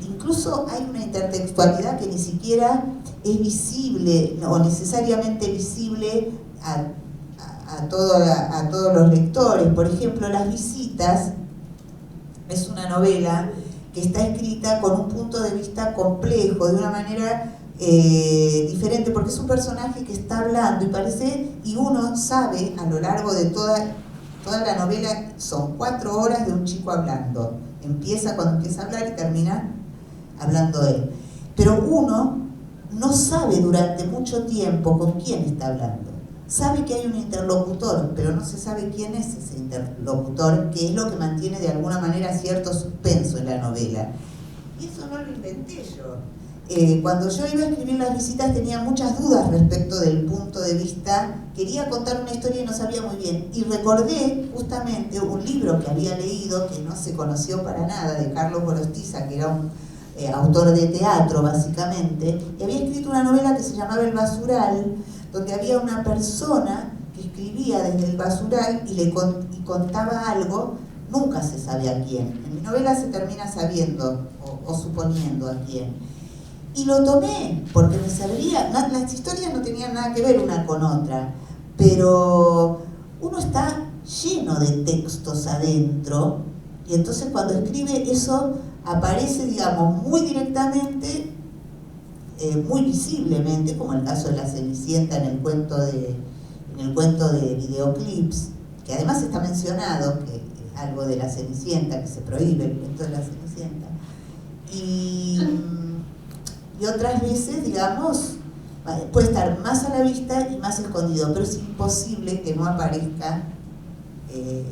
Incluso hay una intertextualidad que ni siquiera es visible o necesariamente visible a todos los lectores. Por ejemplo, Las visitas es una novela que está escrita con un punto de vista complejo, de una manera diferente, porque es un personaje que está hablando y uno sabe a lo largo de toda la novela, son 4 horas de un chico hablando. Empieza cuando empieza a hablar y termina hablando él. Pero uno no sabe durante mucho tiempo con quién está hablando. Sabe que hay un interlocutor, pero no se sabe quién es ese interlocutor, que es lo que mantiene de alguna manera cierto suspenso en la novela. Y eso no lo inventé yo. Cuando yo iba a escribir Las visitas tenía muchas dudas respecto del punto de vista. Quería contar una historia y no sabía muy bien. Y recordé justamente un libro que había leído, que no se conoció para nada, de Carlos Gorostiza, que era un autor de teatro básicamente, y había escrito una novela que se llamaba El basural, donde había una persona que escribía desde el basural y contaba algo, nunca se sabe a quién. En mi novela se termina sabiendo o suponiendo a quién. Y lo tomé porque me servía. Las historias no tenían nada que ver una con otra, pero uno está lleno de textos adentro, y entonces cuando escribe eso aparece, digamos, muy directamente, muy visiblemente, como el caso de La Cenicienta en el cuento de videoclips, que además está mencionado, que algo de La Cenicienta, que se prohíbe el cuento de La Cenicienta. Y otras veces, digamos, puede estar más a la vista y más escondido, pero es imposible que no aparezca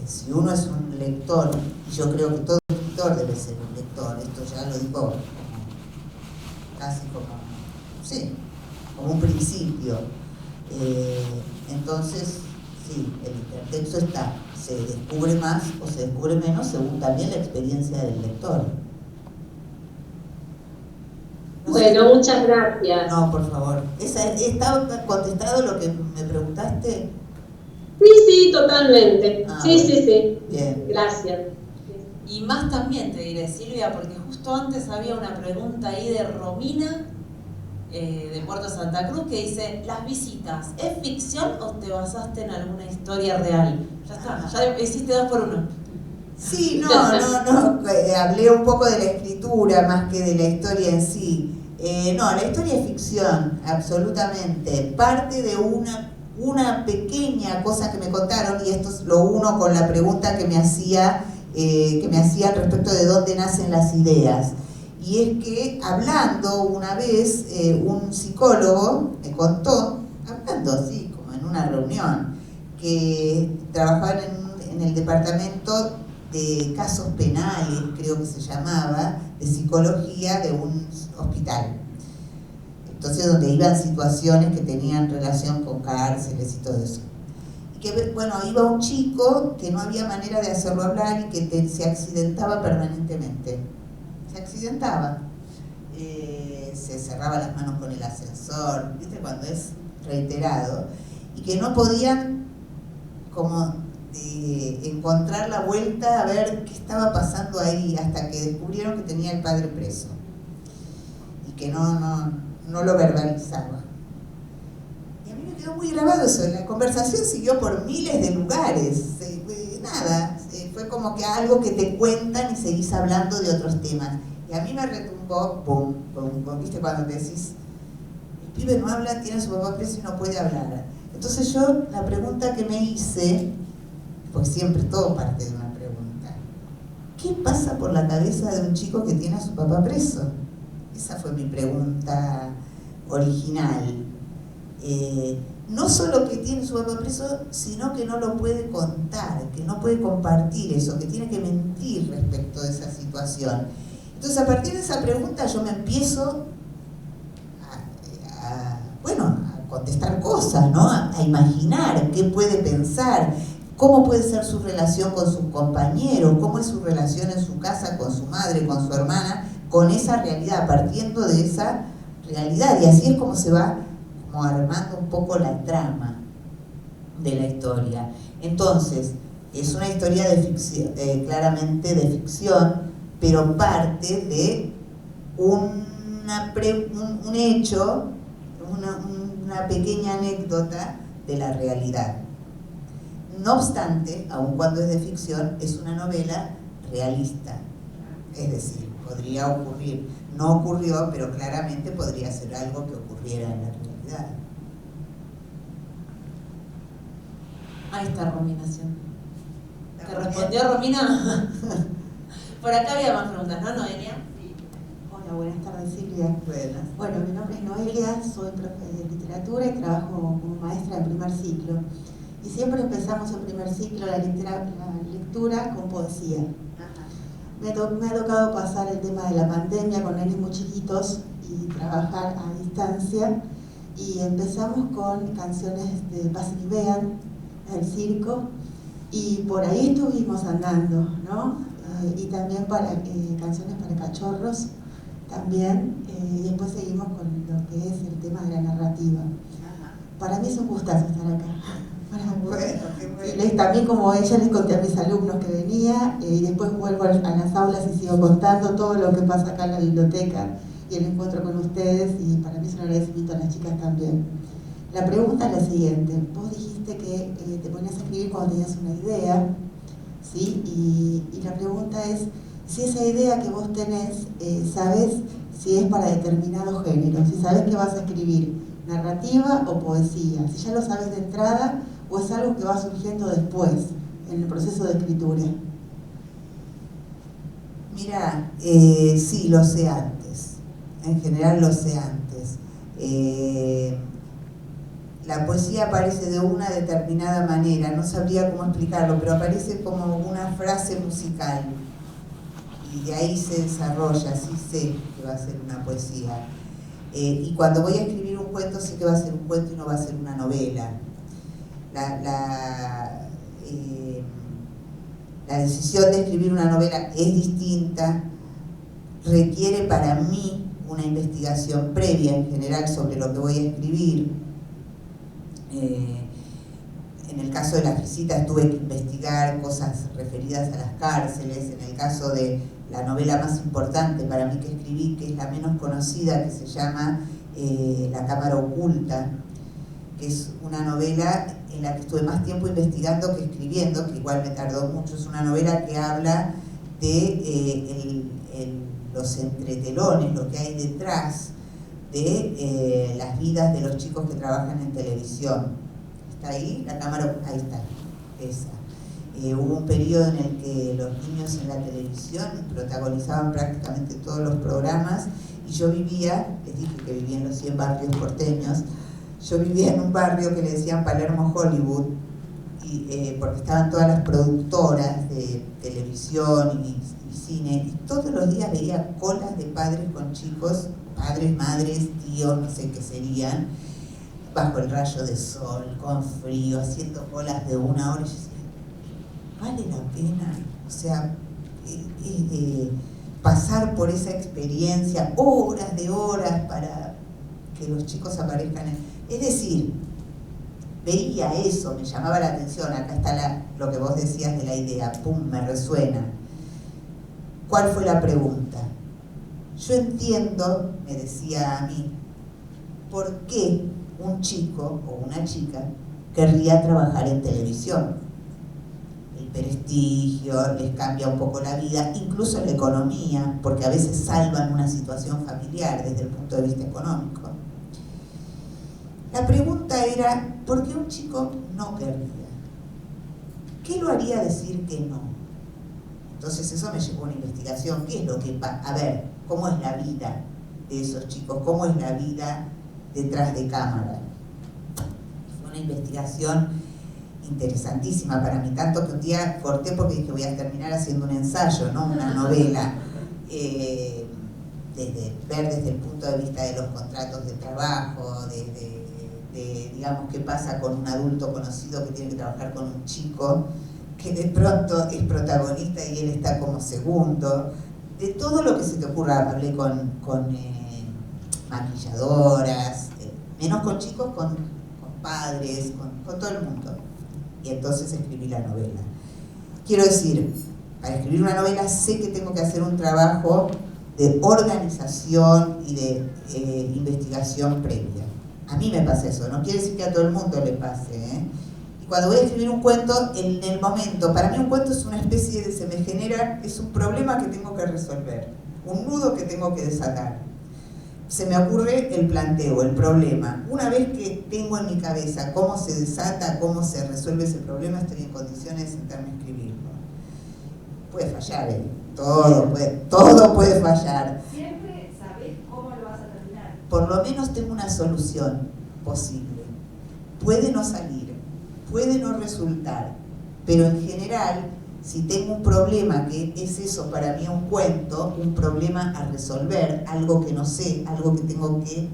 si uno es un lector, y yo creo que todo escritor debe ser un lector, esto ya lo digo casi como un principio. Entonces, sí, el intertexto está, se descubre más o se descubre menos según también la experiencia del lector. Bueno, muchas gracias. No, por favor. ¿Está contestado lo que me preguntaste? Sí, totalmente. Sí. Bien. Gracias. Y más también te diré, Silvia, porque justo antes había una pregunta ahí de Romina, de Puerto Santa Cruz, que dice: ¿Las visitas es ficción o te basaste en alguna historia real? Ya está, ya hiciste 2 por 1. Sí, no, hablé un poco de la escritura más que de la historia en sí. No, la historia es ficción, absolutamente. Parte de una pequeña cosa que me contaron, y esto lo uno con la pregunta que me hacía respecto de dónde nacen las ideas. Y es que hablando una vez, un psicólogo me contó, hablando así, como en una reunión, que trabajaba en el departamento de casos penales, creo que se llamaba, de psicología de un hospital. Entonces, donde iban situaciones que tenían relación con cárceles y todo eso. Y que, bueno, iba un chico que no había manera de hacerlo hablar y que se accidentaba permanentemente. Se accidentaba. Se cerraba las manos con el ascensor, ¿viste? Cuando es reiterado. Y que no podían como encontrar la vuelta a ver qué estaba pasando ahí, hasta que descubrieron que tenía el padre preso y que no lo verbalizaba. Y a mí me quedó muy grabado eso. La conversación siguió por miles de lugares, fue como que algo que te cuentan y seguís hablando de otros temas. Y a mí me retumbó, pum, ¿viste? Cuando te decís, el pibe no habla, tiene a su papá preso y no puede hablar. Entonces yo, la pregunta que me hice, porque siempre todo parte de una pregunta: ¿qué pasa por la cabeza de un chico que tiene a su papá preso? Esa fue mi pregunta original. No solo que tiene su papá preso, sino que no lo puede contar, que no puede compartir eso, que tiene que mentir respecto de esa situación. Entonces, a partir de esa pregunta yo me empiezo a contestar cosas, ¿no? A imaginar qué puede pensar, cómo puede ser su relación con sus compañeros, cómo es su relación en su casa con su madre, con su hermana, con esa realidad, partiendo de esa realidad. Y así es como se va como armando un poco la trama de la historia. Entonces, es una historia de ficción, claramente de ficción, pero parte de un hecho, una pequeña anécdota de la realidad. No obstante, aun cuando es de ficción, es una novela realista. Es decir, podría ocurrir. No ocurrió, pero claramente podría ser algo que ocurriera en la realidad. Ahí está Romina. ¿Te respondió Romina? Por acá había más preguntas, ¿no, Noelia? Hola, buenas tardes, Silvia. Buenas. Bueno, mi nombre es Noelia, soy profe de literatura y trabajo como maestra de primer ciclo. Y siempre empezamos el primer ciclo, la lectura con poesía. Me ha tocado pasar el tema de la pandemia con nenes muy chiquitos y trabajar a distancia. Y empezamos con canciones de Pasen y Vean, el circo, y por ahí estuvimos andando, ¿no? Y también para canciones para cachorros, también, y después seguimos con lo que es el tema de la narrativa. Para mí es un gustazo estar acá. También, como ella, les conté a mis alumnos que venía, y después vuelvo a las aulas y sigo contando todo lo que pasa acá en la biblioteca y el encuentro con ustedes, y para mí es un agradecimiento a las chicas también. La pregunta es la siguiente: vos dijiste que te ponías a escribir cuando tenías una idea, ¿sí? Y la pregunta es, si esa idea que vos tenés, ¿sabes si es para determinado género? Si sabes que vas a escribir narrativa o poesía, si ya lo sabes de entrada o es algo que va surgiendo después, en el proceso de escritura. Mira, sí, lo sé antes. En general lo sé antes. La poesía aparece de una determinada manera, no sabría cómo explicarlo, pero aparece como una frase musical. Y de ahí se desarrolla, sí sé que va a ser una poesía. Y cuando voy a escribir un cuento, sé que va a ser un cuento y no va a ser una novela. La decisión de escribir una novela es distinta, requiere para mí una investigación previa en general sobre lo que voy a escribir. En el caso de La Frisita tuve que investigar cosas referidas a las cárceles. En el caso de la novela más importante para mí que escribí, que es la menos conocida, que se llama La Cámara Oculta, que es una novela en la que estuve más tiempo investigando que escribiendo, que igual me tardó mucho. Es una novela que habla de los entretelones, lo que hay detrás de las vidas de los chicos que trabajan en televisión. ¿Está ahí? La cámara, ahí está, esa. Hubo un periodo en el que los niños en la televisión protagonizaban prácticamente todos los programas, y yo vivía, les dije que vivía en los 100 barrios porteños, yo vivía en un barrio que le decían Palermo Hollywood, porque estaban todas las productoras de televisión y cine, y todos los días veía colas de padres con chicos, padres, madres, tíos, no sé qué serían, bajo el rayo de sol, con frío, haciendo colas de 1 hora. Y yo decía, ¿vale la pena? O sea, pasar por esa experiencia, horas de horas para que los chicos aparezcan Es decir, veía eso, me llamaba la atención. Acá está lo que vos decías de la idea, pum, me resuena. ¿Cuál fue la pregunta? Yo entiendo, me decía a mí, por qué un chico o una chica querría trabajar en televisión. El prestigio, les cambia un poco la vida, incluso la economía, porque a veces salvan una situación familiar desde el punto de vista económico. La pregunta era, ¿por qué un chico no querría? ¿Qué lo haría decir que no? Entonces eso me llevó a una investigación. ¿Qué es lo que pasa? A ver, ¿cómo es la vida de esos chicos? ¿Cómo es la vida detrás de cámara? Fue una investigación interesantísima para mí, tanto que un día corté porque dije voy a terminar haciendo un ensayo, no una novela, ver desde el punto de vista de los contratos de trabajo, de digamos qué pasa con un adulto conocido que tiene que trabajar con un chico que de pronto es protagonista y él está como segundo, de todo lo que se te ocurra. Hablé con maquilladoras, menos con chicos, con padres, con todo el mundo. Y entonces escribí la novela. Quiero decir, para escribir una novela sé que tengo que hacer un trabajo de organización y de investigación previa. A mí me pasa eso, no quiere decir que a todo el mundo le pase, ¿eh? Y cuando voy a escribir un cuento, en el momento, para mí un cuento es una especie de, se me genera, es un problema que tengo que resolver, un nudo que tengo que desatar. Se me ocurre el planteo, el problema. Una vez que tengo en mi cabeza cómo se desata, cómo se resuelve ese problema, estoy en condiciones de sentarme a escribirlo. Puede fallar, ¿eh? Todo puede fallar. Siempre sabés cómo lo vas a terminar. Por lo menos tengo una solución posible. Puede no salir, puede no resultar, pero en general, si tengo un problema, que es eso para mí un cuento, un problema a resolver, algo que no sé, algo que tengo que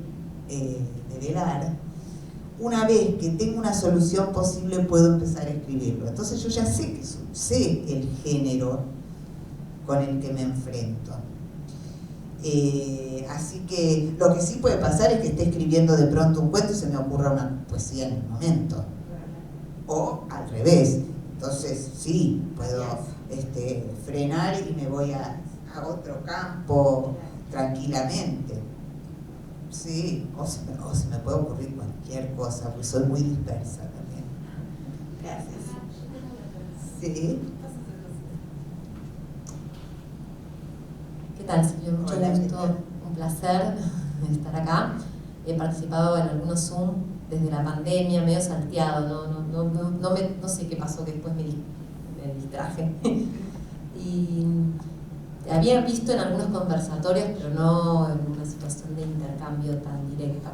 develar, una vez que tengo una solución posible puedo empezar a escribirlo. Entonces yo ya sé el género con el que me enfrento. Así que lo que sí puede pasar es que esté escribiendo de pronto un cuento y se me ocurra una poesía en el momento. O al revés. Entonces sí, puedo frenar y me voy a otro campo tranquilamente. Sí, o se me puede ocurrir cualquier cosa, porque soy muy dispersa también. Gracias. Sí. ¿Qué tal, Silvia? Mucho gusto, un placer estar acá. He participado en algunos Zoom desde la pandemia, medio salteado, no sé qué pasó, que después me distraje. Y había visto en algunos conversatorios, pero no en una situación de intercambio tan directa.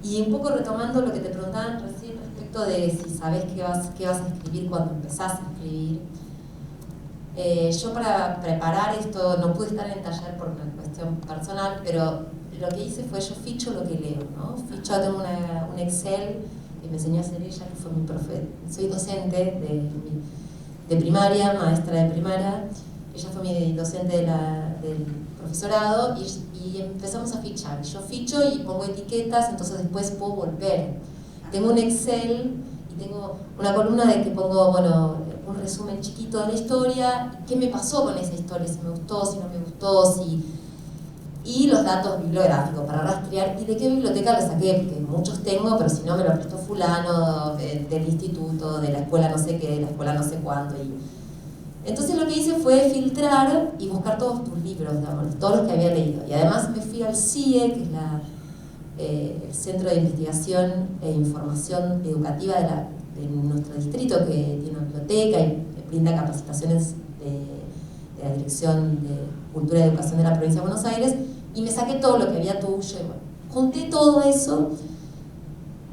Y un poco retomando lo que te preguntaban recién respecto de si sabes qué vas a escribir cuando empezás a escribir. Yo para preparar esto no pude estar en el taller por una cuestión personal, pero lo que hice fue yo ficho lo que leo, ¿no? Tengo un Excel que me enseñó a hacer ella, que fue mi profe. Soy docente de primaria, maestra de primaria. Ella fue mi docente del profesorado y empezamos a fichar. Yo ficho y pongo etiquetas, entonces después puedo volver. Tengo un Excel y tengo una columna de que pongo, un resumen chiquito de la historia, qué me pasó con esa historia, si me gustó, si no me gustó, y los datos bibliográficos para rastrear y de qué biblioteca lo saqué, porque muchos tengo, pero si no me lo prestó fulano del instituto, de la escuela no sé qué, de la escuela no sé cuánto. Entonces lo que hice fue filtrar y buscar todos tus libros, digamos, todos los que había leído. Y además me fui al CIE, que es el Centro de Investigación e Información Educativa de nuestro distrito, que tiene una biblioteca y brinda capacitaciones de la Dirección de Cultura y Educación de la Provincia de Buenos Aires, y me saqué todo lo que había tuyo, y junté todo eso,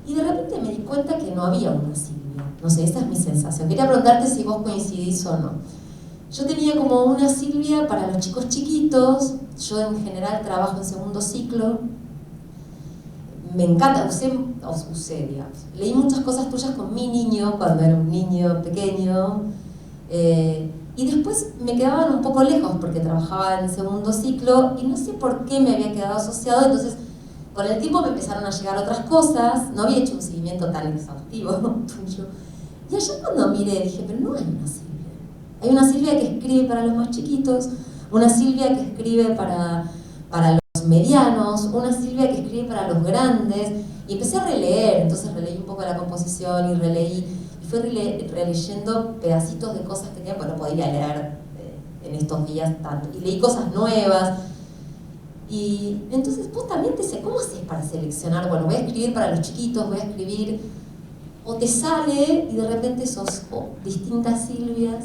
y de repente me di cuenta que no había una Silvia. No sé, esa es mi sensación. Quería preguntarte si vos coincidís o no. Yo tenía como una Silvia para los chicos chiquitos. Yo en general trabajo en segundo ciclo. Me encanta, usé, digamos. Leí muchas cosas tuyas con mi niño, cuando era un niño pequeño. Y después me quedaban un poco lejos porque trabajaba en segundo ciclo y no sé por qué me había quedado asociado. Entonces, con el tiempo me empezaron a llegar otras cosas. No había hecho un seguimiento tan exhaustivo tuyo. Y ayer cuando miré dije, pero no hay una Silvia. Hay una Silvia que escribe para los más chiquitos, una Silvia que escribe para los medianos, una Silvia que escribe para los grandes. Y empecé a releer, entonces releí un poco la composición y releí. Fui releyendo pedacitos de cosas que tenía, pues no podía leer en estos días tanto. Y leí cosas nuevas. Y entonces vos también ¿cómo haces para seleccionar? Bueno, voy a escribir para los chiquitos, voy a escribir... O te sale y de repente sos distintas Silvias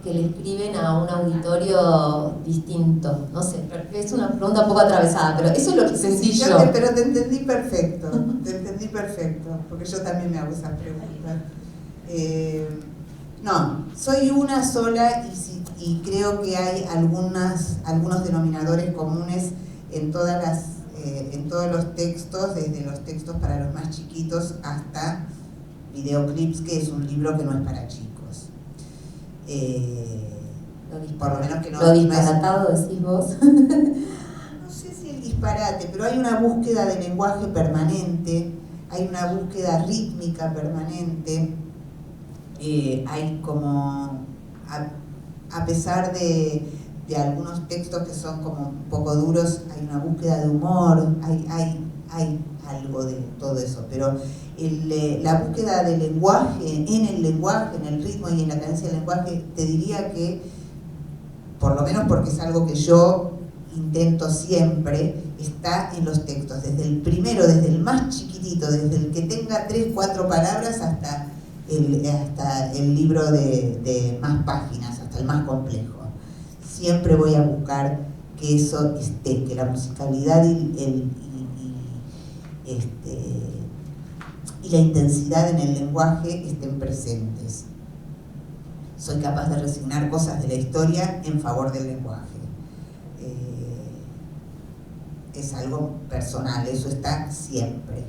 que le escriben a un auditorio distinto? No sé, es una pregunta un poco atravesada, pero eso es lo que es sencillo. Pero te entendí perfecto, porque yo también me hago esas preguntas. No, soy una sola y creo que hay algunos denominadores comunes en todos los textos, desde los textos para los más chiquitos hasta Videoclips, que es un libro que no es para chicos. Por lo menos que no. ¿Lo disparatado decís vos? No sé si el disparate, pero hay una búsqueda de lenguaje permanente, hay una búsqueda rítmica permanente, hay como, a pesar de algunos textos que son como un poco duros, hay una búsqueda de humor, hay algo de todo eso, pero la búsqueda del lenguaje, en el ritmo y en la cadencia del lenguaje, te diría que, por lo menos porque es algo que yo intento siempre, está en los textos, desde el primero, desde el más chiquitito, desde el que tenga 3, 4 palabras hasta el libro de más páginas, hasta el más complejo. Siempre voy a buscar que eso esté, que la musicalidad y la intensidad en el lenguaje estén presentes. Soy capaz de resignar cosas de la historia en favor del lenguaje. Es algo personal, eso está siempre.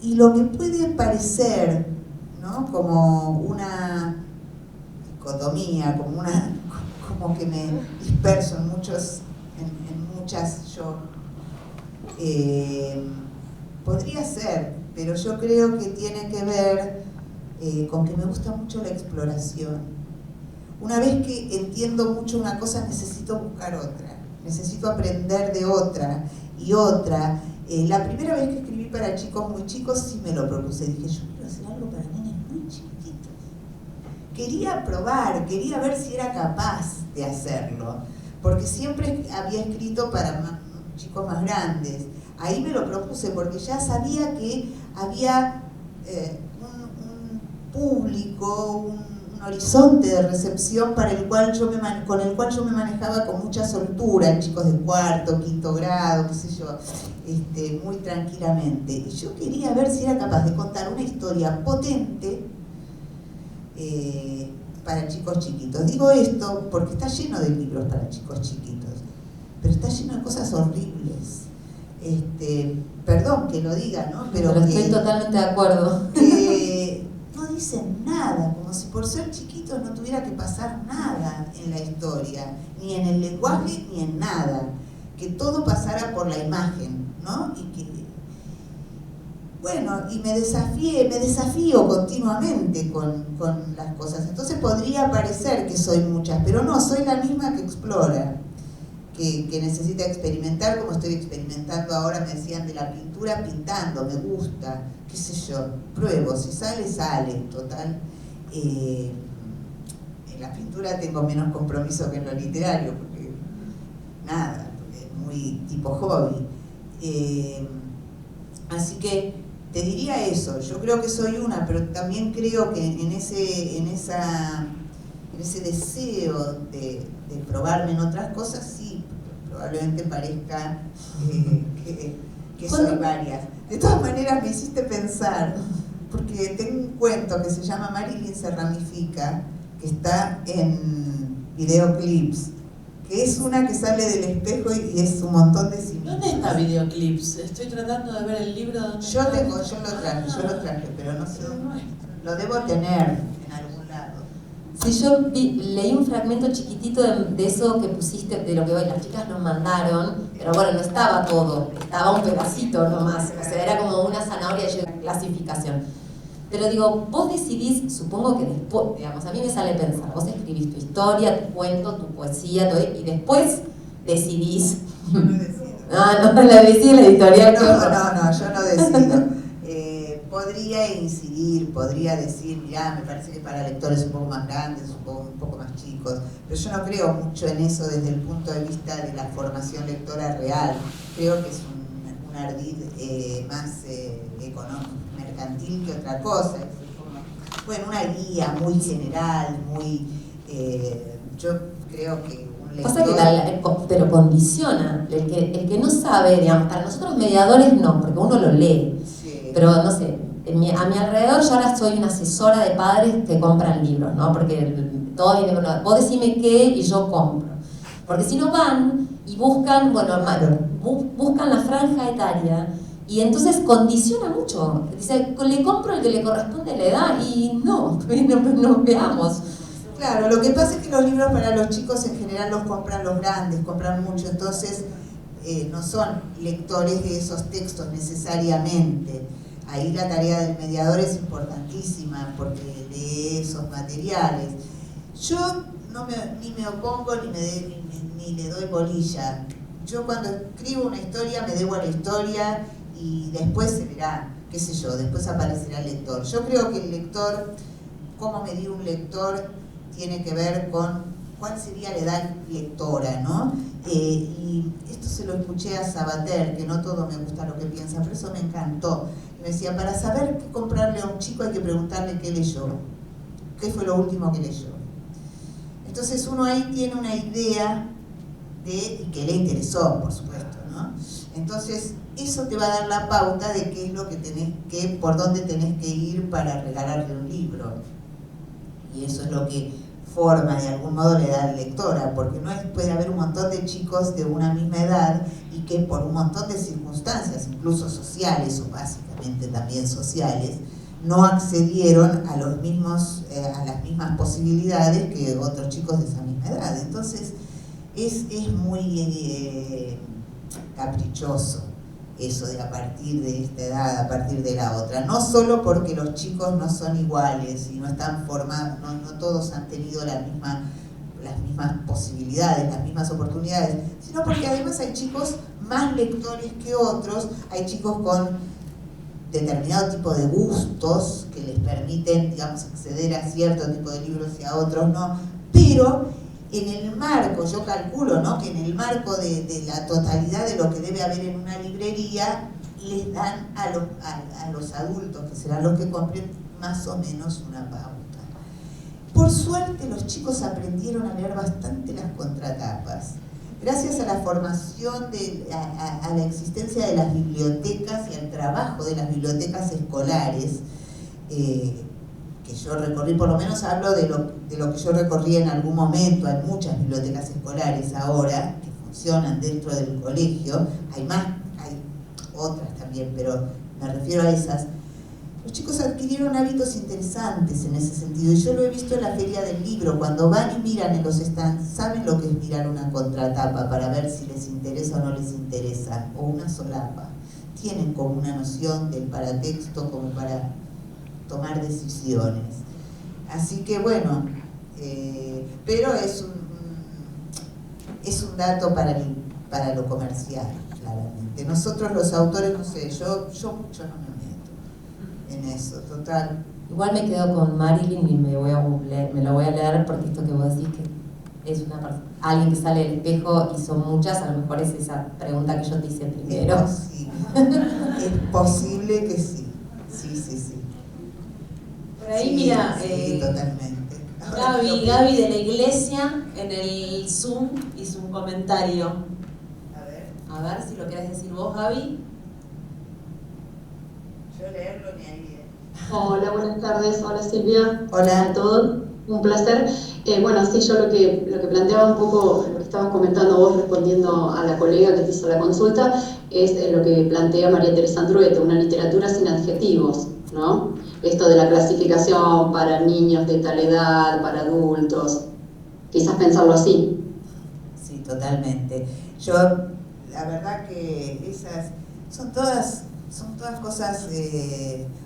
Y lo que puede parecer, ¿no?, como una dicotomía, como que me disperso en muchas yo, podría ser, pero yo creo que tiene que ver con que me gusta mucho la exploración. Una vez que entiendo mucho una cosa, necesito buscar otra, necesito aprender de otra y otra. La primera vez que escribí para chicos muy chicos sí me lo propuse, dije, yo quiero hacer algo para nenes muy chiquititos. Quería probar, quería ver si era capaz de hacerlo, porque siempre había escrito para chicos más grandes. Ahí me lo propuse porque ya sabía que había un público, un horizonte de recepción con el cual yo me manejaba con mucha soltura, en chicos de 4º, 5º grado, qué sé yo, muy tranquilamente. Y yo quería ver si era capaz de contar una historia potente para chicos chiquitos. Digo esto porque está lleno de libros para chicos chiquitos, pero está lleno de cosas horribles. Perdón que lo diga, ¿no? Pero estoy totalmente de acuerdo. No dicen nada, como si por ser chiquitos no tuviera que pasar nada en la historia, ni en el lenguaje, ni en nada. Que todo pasara por la imagen, ¿no? Y me desafío continuamente con las cosas. Entonces podría parecer que soy muchas, pero no, soy la misma que explora, que necesita experimentar, como estoy experimentando ahora. Me decían de la pintura, pintando, me gusta, qué sé yo, pruebo, si sale, total. En la pintura tengo menos compromiso que en lo literario, porque es muy tipo hobby. Así que te diría eso, yo creo que soy una, pero también creo que en ese deseo de probarme en otras cosas, sí, probablemente parezca que soy varias. De todas maneras me hiciste pensar, porque tengo un cuento que se llama Marilyn se ramifica, que está en Videoclips, que es una que sale del espejo y es un montón de sí. ¿Dónde está Videoclips? Estoy tratando de ver el libro donde yo lo traje, pero no sé dónde. Lo debo tener en algún lado. Sí, yo leí un fragmento chiquitito de eso que pusiste, de lo que hoy las chicas nos mandaron, pero bueno, no estaba todo, estaba un pedacito nomás, o sea, era como una zanahoria de clasificación. Pero digo, vos decidís, supongo que después, digamos, a mí me sale pensar, vos escribís tu historia, tu cuento, tu poesía, y después decidís. Yo no decido. No la decide la editorial. No, yo no decido. Podría incidir, podría decir, mirá, me parece que para lectores un poco más grandes, un poco más chicos, pero yo no creo mucho en eso desde el punto de vista de la formación lectora real. Creo que es un ardid más mercantil que otra cosa. Bueno, una guía muy general, muy... yo creo que un lector... Pasa que pero condiciona. El que no sabe, digamos, para nosotros mediadores no, porque uno lo lee. Sí. Pero no sé, a mi alrededor yo ahora soy una asesora de padres que compran libros, ¿no? Porque todo viene con vos decime qué y yo compro. Porque si no van y buscan, bueno, buscan la franja etaria y entonces condiciona mucho. Dice, le compro el que le corresponde a la edad y no veamos. Claro, lo que pasa es que los libros para los chicos en general los compran los grandes, compran mucho, entonces no son lectores de esos textos necesariamente. Ahí la tarea del mediador es importantísima porque lee esos materiales. Yo ni me opongo ni le doy bolilla. Yo cuando escribo una historia me debo a la historia y después se verá, qué sé yo, después aparecerá el lector. Yo creo que el lector, cómo medir un lector, tiene que ver con cuál sería la edad lectora, ¿no? Y esto se lo escuché a Sabater, que no todo me gusta lo que piensa, pero eso me encantó. Me decía, para saber qué comprarle a un chico hay que preguntarle qué leyó, qué fue lo último que leyó. Entonces uno ahí tiene una idea de que le interesó, por supuesto, ¿no? Entonces eso te va a dar la pauta de qué es lo que por dónde tenés que ir para regalarle un libro. Y eso es lo que forma, de algún modo, la edad lectora, porque puede haber un montón de chicos de una misma edad y que por un montón de circunstancias, incluso sociales o básicamente también sociales, no accedieron a las mismas posibilidades que otros chicos de esa misma edad. Entonces es muy caprichoso eso de a partir de esta edad, a partir de la otra. No solo porque los chicos no son iguales y no están formados, no todos han tenido las mismas posibilidades, las mismas oportunidades, sino porque además hay chicos más lectores que otros, hay chicos con determinado tipo de gustos que les permiten, digamos, acceder a cierto tipo de libros y a otros no, pero en el marco, yo calculo, ¿no?, que en el marco de la totalidad de lo que debe haber en una librería, les dan a los adultos, que serán los que compren, más o menos una pauta. Por suerte los chicos aprendieron a leer bastante las contratapas. Gracias a la formación, a la existencia de las bibliotecas y al trabajo de las bibliotecas escolares, que yo recorrí, por lo menos hablo de lo que yo recorrí en algún momento. Hay muchas bibliotecas escolares ahora que funcionan dentro del colegio, hay otras también, pero me refiero a esas. Los chicos adquirieron hábitos interesantes en ese sentido, y yo lo he visto en la Feria del Libro. Cuando van y miran en los stands, saben lo que es mirar una contratapa para ver si les interesa o no les interesa, o una solapa. Tienen como una noción del paratexto como para tomar decisiones. Así que bueno, pero es un dato para lo comercial, claramente. Nosotros los autores, no sé, yo mucho no me meto en eso, total. Igual me quedo con Marilyn y me lo voy a leer, porque esto que vos decís que es alguien que sale del espejo y son muchas, a lo mejor es esa pregunta que yo te hice primero. Es posible que sí. Sí. Por ahí, mira, sí, totalmente. Gaby de la Iglesia en el Zoom hizo un comentario. A ver si lo querés decir vos, Gaby. Yo leerlo ni ahí. Hola, buenas tardes. Hola, Silvia. Hola a todos. Un placer. Bueno, sí, yo lo que planteaba un poco, lo que estabas comentando vos respondiendo a la colega que te hizo la consulta, es lo que plantea María Teresa Andrueto, una literatura sin adjetivos, ¿no? Esto de la clasificación para niños de tal edad, para adultos, quizás pensarlo así. Sí, totalmente. Yo, la verdad que esas son todas cosas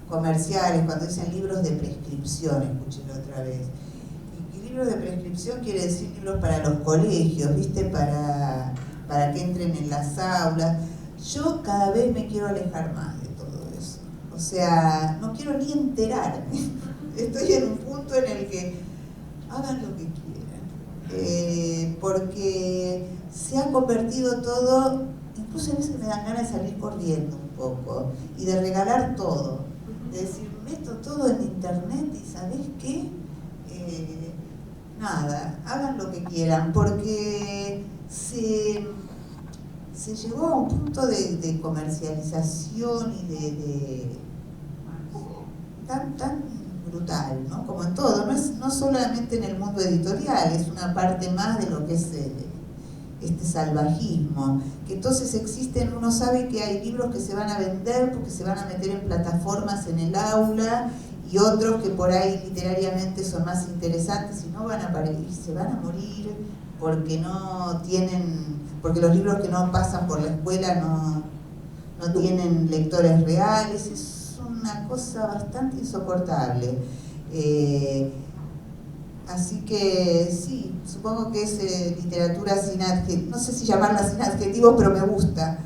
comerciales. Cuando dicen libros de prescripción, escuché la otra vez. Y libros de prescripción quiere decir libros para los colegios, ¿viste? Para que entren en las aulas. Yo cada vez me quiero alejar más de todo eso. O sea, no quiero ni enterarme. Estoy en un punto en el que hagan lo que quieran. Porque se ha convertido todo en incluso a veces me dan ganas de salir corriendo un poco y de regalar todo, de decir, meto todo en internet y ¿sabés qué? Nada, hagan lo que quieran, porque se llegó a un punto de comercialización y de tan brutal, ¿no? Como en todo, no solamente en el mundo editorial, es una parte más de lo que es este salvajismo, que entonces existen, uno sabe que hay libros que se van a vender porque se van a meter en plataformas en el aula, y otros que por ahí literariamente son más interesantes y no van a aparecer, se van a morir porque no tienen, porque los libros que no pasan por la escuela no tienen lectores reales. Es una cosa bastante insoportable. Así que sí, supongo que es literatura sin adjetivos, no sé si llamarla sin adjetivos, pero me gusta.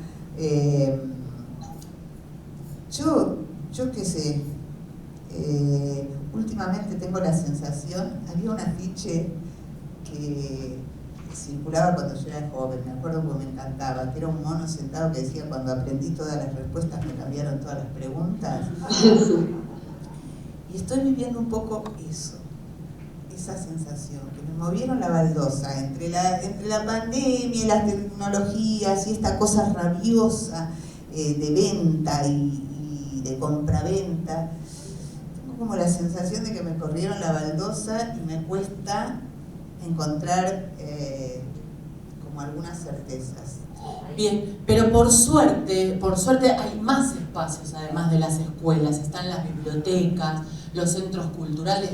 Yo qué sé, últimamente tengo la sensación, había un afiche que circulaba cuando yo era joven, me acuerdo porque me encantaba, que era un mono sentado que decía, cuando aprendí todas las respuestas me cambiaron todas las preguntas. Y estoy viviendo un poco eso, esa sensación, que me movieron la baldosa entre la pandemia y las tecnologías y esta cosa rabiosa de venta y de compraventa. Tengo como la sensación de que me corrieron la baldosa y me cuesta encontrar como algunas certezas. Bien, pero por suerte hay más espacios además de las escuelas, están las bibliotecas, los centros culturales,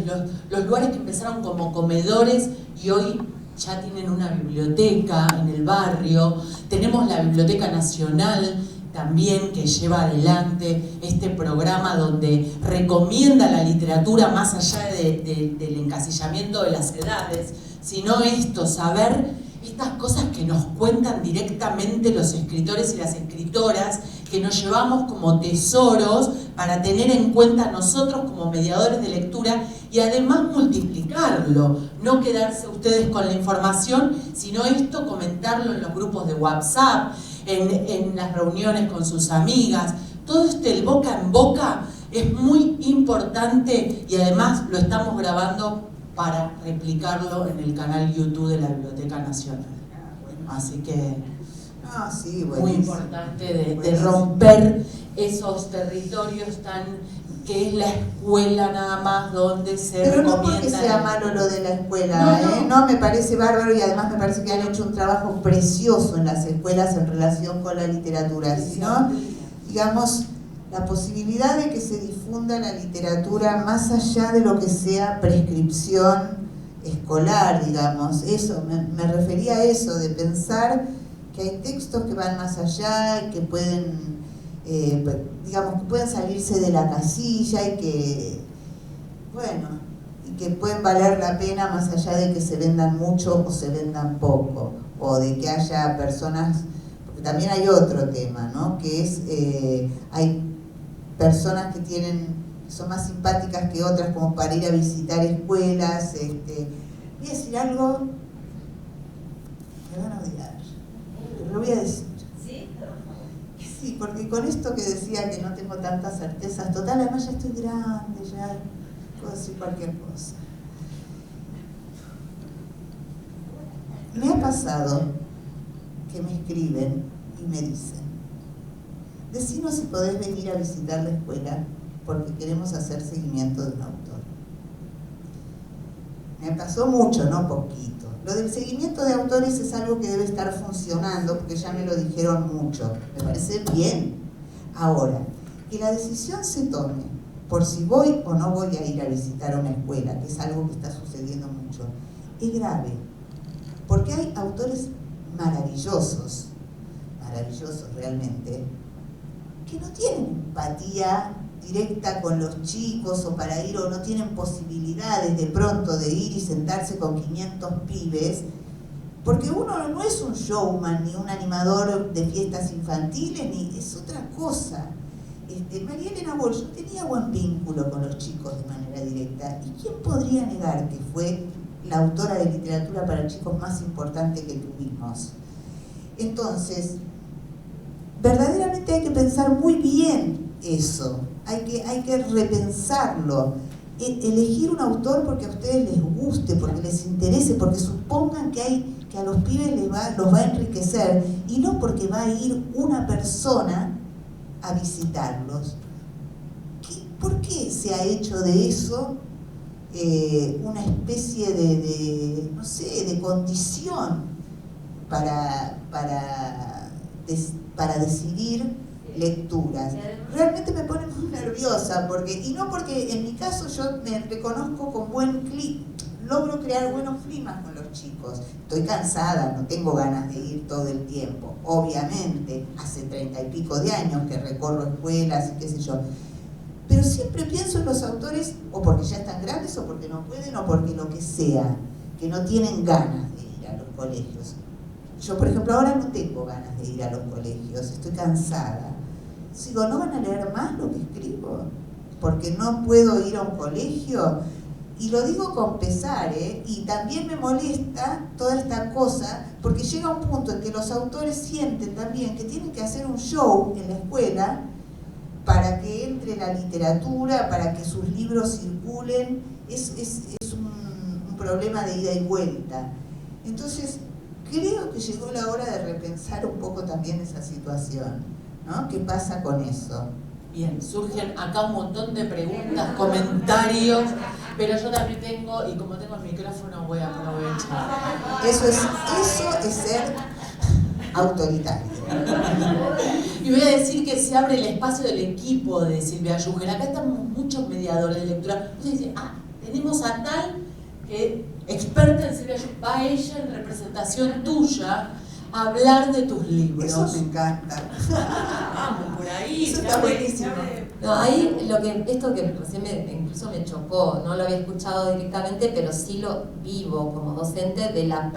los lugares que empezaron como comedores y hoy ya tienen una biblioteca en el barrio. Tenemos la Biblioteca Nacional también, que lleva adelante este programa donde recomienda la literatura más allá del encasillamiento de las edades, sino esto, saber estas cosas que nos cuentan directamente los escritores y las escritoras, que nos llevamos como tesoros para tener en cuenta nosotros como mediadores de lectura y además multiplicarlo, no quedarse ustedes con la información, sino esto comentarlo en los grupos de WhatsApp, en las reuniones con sus amigas. Todo el boca en boca es muy importante y además lo estamos grabando para replicarlo en el canal YouTube de la Biblioteca Nacional. Así que sí, muy importante de romper esos territorios que es la escuela nada más donde se Pero recomienda. no porque sea malo lo de la escuela, no, me parece bárbaro y además me parece que han hecho un trabajo precioso en las escuelas en relación con la literatura, sino, digamos, la posibilidad de que se difunda la literatura más allá de lo que sea prescripción escolar, digamos. Eso, me refería a eso, de pensar que hay textos que van más allá y que pueden, digamos, que pueden salirse de la casilla y que, bueno, y que pueden valer la pena más allá de que se vendan mucho o se vendan poco, o de que haya personas, porque también hay otro tema, ¿no? Que es, hay personas que son más simpáticas que otras como para ir a visitar escuelas. Voy a decir algo, me van a odiar, pero lo voy a decir. Sí, porque con esto que decía que no tengo tantas certezas, total, además ya estoy grande, ya puedo decir cualquier cosa. Me ha pasado que me escriben y me dicen: decinos si podés venir a visitar la escuela porque queremos hacer seguimiento de un autor. Me pasó mucho, no poquito. Lo del seguimiento de autores es algo que debe estar funcionando porque ya me lo dijeron mucho. Me parece bien. Ahora, que la decisión se tome por si voy o no voy a ir a visitar una escuela, que es algo que está sucediendo mucho, es grave. Porque hay autores maravillosos realmente, que no tienen empatía directa con los chicos o para ir, o no tienen posibilidades de pronto de ir y sentarse con 500 pibes, porque uno no es un showman ni un animador de fiestas infantiles, ni es otra cosa. María Elena Walsh no tenía buen vínculo con los chicos de manera directa, y ¿quién podría negar que fue la autora de literatura para chicos más importante que tuvimos? Entonces, verdaderamente hay que pensar muy bien eso, hay que repensarlo. Elegir un autor porque a ustedes les guste, porque les interese, porque supongan que a los pibes los va a enriquecer, y no porque va a ir una persona a visitarlos. ¿Por qué se ha hecho de eso una especie de no sé, de condición para decidir lecturas? Realmente me pone muy nerviosa, y no porque en mi caso yo me reconozco con logro crear buenos climas con los chicos. Estoy cansada, no tengo ganas de ir todo el tiempo, obviamente, hace 30 y pico de años que recorro escuelas y qué sé yo, pero siempre pienso en los autores, o porque ya están grandes, o porque no pueden, o porque lo que sea, que no tienen ganas de ir a los colegios. Yo, por ejemplo, ahora no tengo ganas de ir a los colegios, estoy cansada. Digo, ¿no van a leer más lo que escribo? Porque no puedo ir a un colegio. Y lo digo con pesar, y también me molesta toda esta cosa, porque llega un punto en que los autores sienten también que tienen que hacer un show en la escuela para que entre la literatura, para que sus libros circulen. Es un problema de ida y vuelta. Entonces, creo que llegó la hora de repensar un poco también esa situación, ¿no? ¿Qué pasa con eso? Bien, surgen acá un montón de preguntas, comentarios, pero yo también tengo, y como tengo el micrófono voy a aprovechar. Eso es ser autoritario. Y voy a decir que se abre el espacio del equipo de Silvia Ayuger. Acá están muchos mediadores de lectura. Ustedes dicen, tenemos a tal que experta en Silvia Ayuger, va ella en representación tuya a hablar de tus libros. Eso me encanta. Vamos, por ahí. Eso está buenísimo. No, ahí esto que recién incluso me chocó, no lo había escuchado directamente, pero sí lo vivo como docente, de la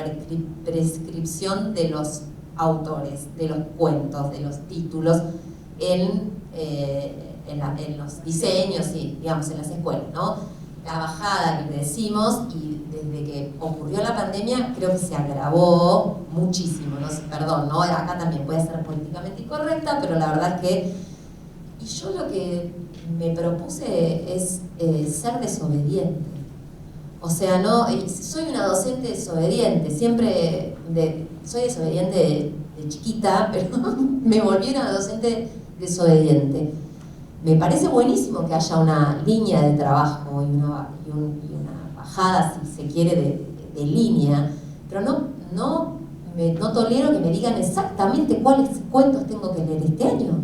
prescripción de los autores, de los cuentos, de los títulos en los diseños y, digamos, en las escuelas, ¿no? La bajada que decimos, y desde que ocurrió la pandemia creo que se agravó muchísimo, ¿no? Perdón, ¿no? Acá también puede ser políticamente incorrecta, pero la verdad es que, y yo lo que me propuse es ser desobediente. O sea, no, soy una docente desobediente, soy desobediente de chiquita, pero me volví una docente desobediente. Me parece buenísimo que haya una línea de trabajo y una bajada, si se quiere, de línea, pero no tolero que me digan exactamente cuáles cuentos tengo que leer este año.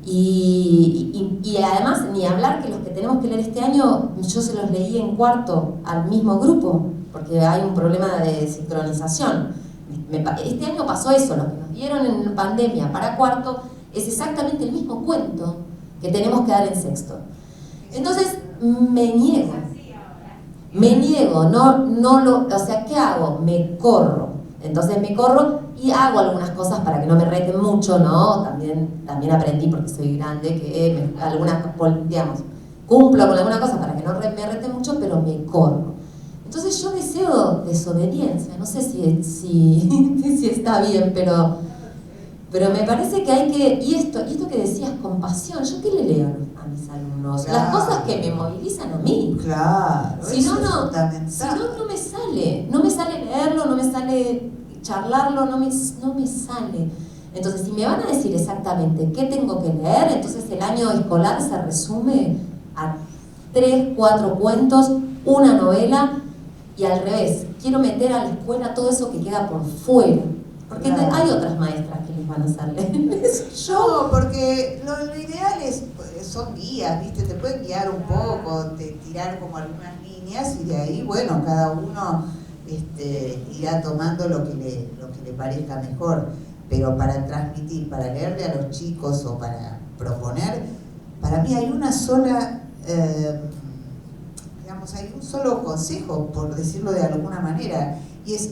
Y además, ni hablar que los que tenemos que leer este año, yo se los leí en cuarto al mismo grupo, porque hay un problema de sincronización. Este año pasó eso, lo que nos dieron en pandemia para cuarto es exactamente el mismo cuento que tenemos que dar en sexto. Entonces, me niego, o sea, ¿qué hago? Me corro. Entonces me corro y hago algunas cosas para que no me reten mucho, ¿no? También aprendí, porque soy grande, que digamos, cumplo con alguna cosa para que no me reten mucho, pero me corro. Entonces yo deseo desobediencia, no sé si está bien, pero me parece que hay que, y esto que decías, compasión, ¿yo qué le leo a mis alumnos? Claro. Las cosas que me movilizan a mí. Claro, si no me sale leerlo, no me sale charlarlo, no me sale. Entonces, si me van a decir exactamente qué tengo que leer, entonces el año escolar se resume a 3, 4 cuentos, una novela, y al revés, quiero meter a la escuela todo eso que queda por fuera. Porque hay otras maestras que les van a hacer leer eso. No, porque lo ideal son guías, ¿viste? Te pueden guiar un poco, tirar como algunas líneas, y de ahí, bueno, cada uno irá tomando lo que le parezca mejor. Pero para transmitir, para leerle a los chicos o para proponer, para mí hay una sola, hay un solo consejo, por decirlo de alguna manera, y es: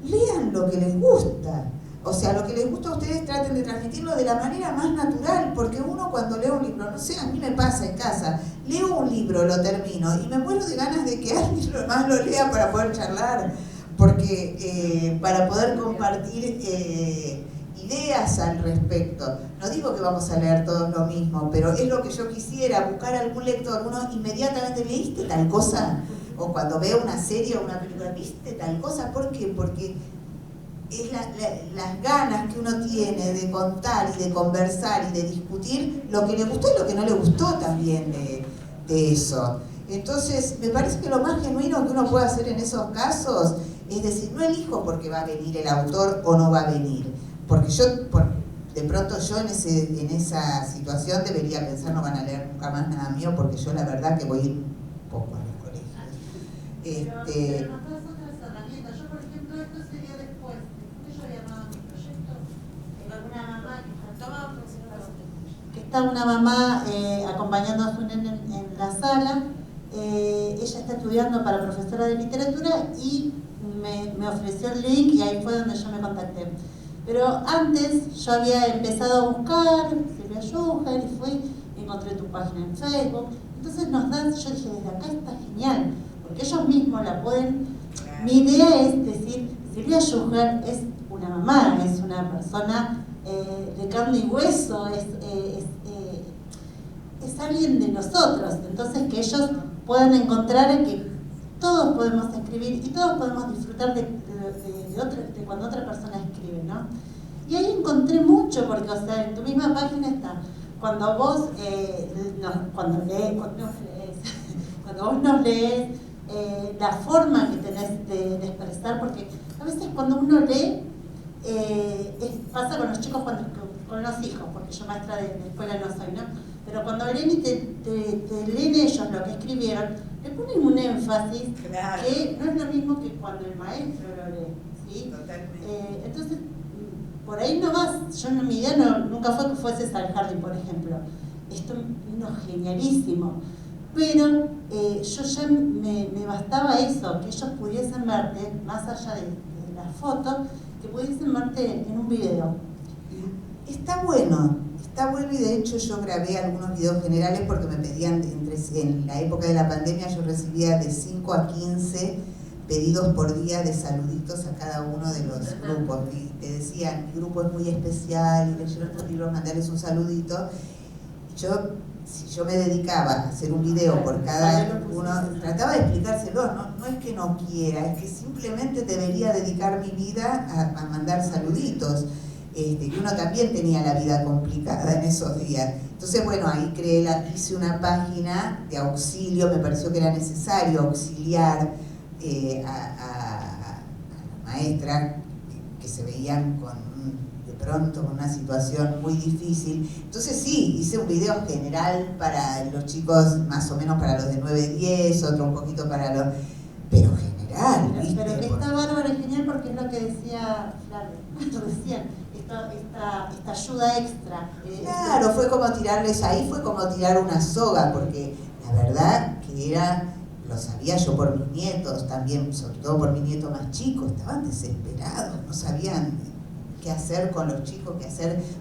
lean lo que les gusta. O sea, lo que les gusta a ustedes traten de transmitirlo de la manera más natural, porque uno cuando lee un libro, no sé, a mí me pasa en casa, leo un libro, lo termino y me muero de ganas de que alguien más lo lea para poder charlar, porque para poder compartir y ideas al respecto. No digo que vamos a leer todos lo mismo, pero es lo que yo quisiera, buscar algún lector. Uno inmediatamente, ¿leíste tal cosa? O cuando veo una serie o una película, ¿viste tal cosa? ¿Por qué? Porque es las ganas que uno tiene de contar y de conversar y de discutir lo que le gustó y lo que no le gustó también de eso. Entonces, me parece que lo más genuino que uno puede hacer en esos casos es decir, no elijo porque va a venir el autor o no va a venir, porque de pronto yo en esa situación debería pensar no van a leer nunca más nada mío porque yo la verdad que voy a ir poco a los colegios. Pero nos das otras herramientas. Yo, por ejemplo, esto sería después. Yo había armado mi proyecto. Alguna mamá que está una mamá acompañando a su nene en la sala. Ella está estudiando para profesora de literatura y me ofreció el link y ahí fue donde yo me contacté. Pero antes yo había empezado a buscar Silvia Schuher y fui y encontré tu página en Facebook. Entonces yo dije, desde acá está genial, porque ellos mismos la pueden. Mi idea es decir, Silvia Schuher es una mamá, es una persona de carne y hueso, es alguien de nosotros. Entonces que ellos puedan encontrar que todos podemos escribir y todos podemos disfrutar de cuando otra persona escribe, ¿no? Y ahí encontré mucho, porque, o sea, en tu misma página está, cuando vos nos lees, la forma que tenés de expresar, porque a veces cuando uno lee, pasa con los chicos, con los hijos, porque yo maestra de escuela no soy, ¿no? Pero cuando leen y te leen ellos lo que escribieron, le ponen un énfasis claro, que no es lo mismo que cuando el maestro lo lee, ¿sí? Totalmente. Entonces, por ahí no vas, mi idea nunca fue que fueses al jardín, por ejemplo. Esto vino genialísimo. Pero yo ya me bastaba eso, que ellos pudiesen verte, más allá de la foto, que pudiesen verte en un video. Está bueno y de hecho yo grabé algunos videos generales porque me pedían, en la época de la pandemia yo recibía de 5 a 15 pedidos por día de saluditos a cada uno de los grupos. Y te decían, mi grupo es muy especial y leyeron tus libros, mandarles un saludito. Si yo me dedicaba a hacer un video por cada uno, trataba de explicárselo, no es que no quiera, es que simplemente debería dedicar mi vida a mandar saluditos. Que uno también tenía la vida complicada en esos días. Entonces, bueno, ahí hice una página de auxilio, me pareció que era necesario auxiliar a las maestras que se veían de pronto con una situación muy difícil. Entonces sí, hice un video general para los chicos, más o menos para los de 9-10, otro un poquito para los... Pero general, ¿viste? Pero que está bárbaro y genial porque es lo que decía Flavio, recién. Esta ayuda extra. Claro, fue como tirar una soga, porque la verdad que lo sabía yo por mis nietos también, sobre todo por mi nieto más chico, estaban desesperados, no sabían qué hacer con los chicos,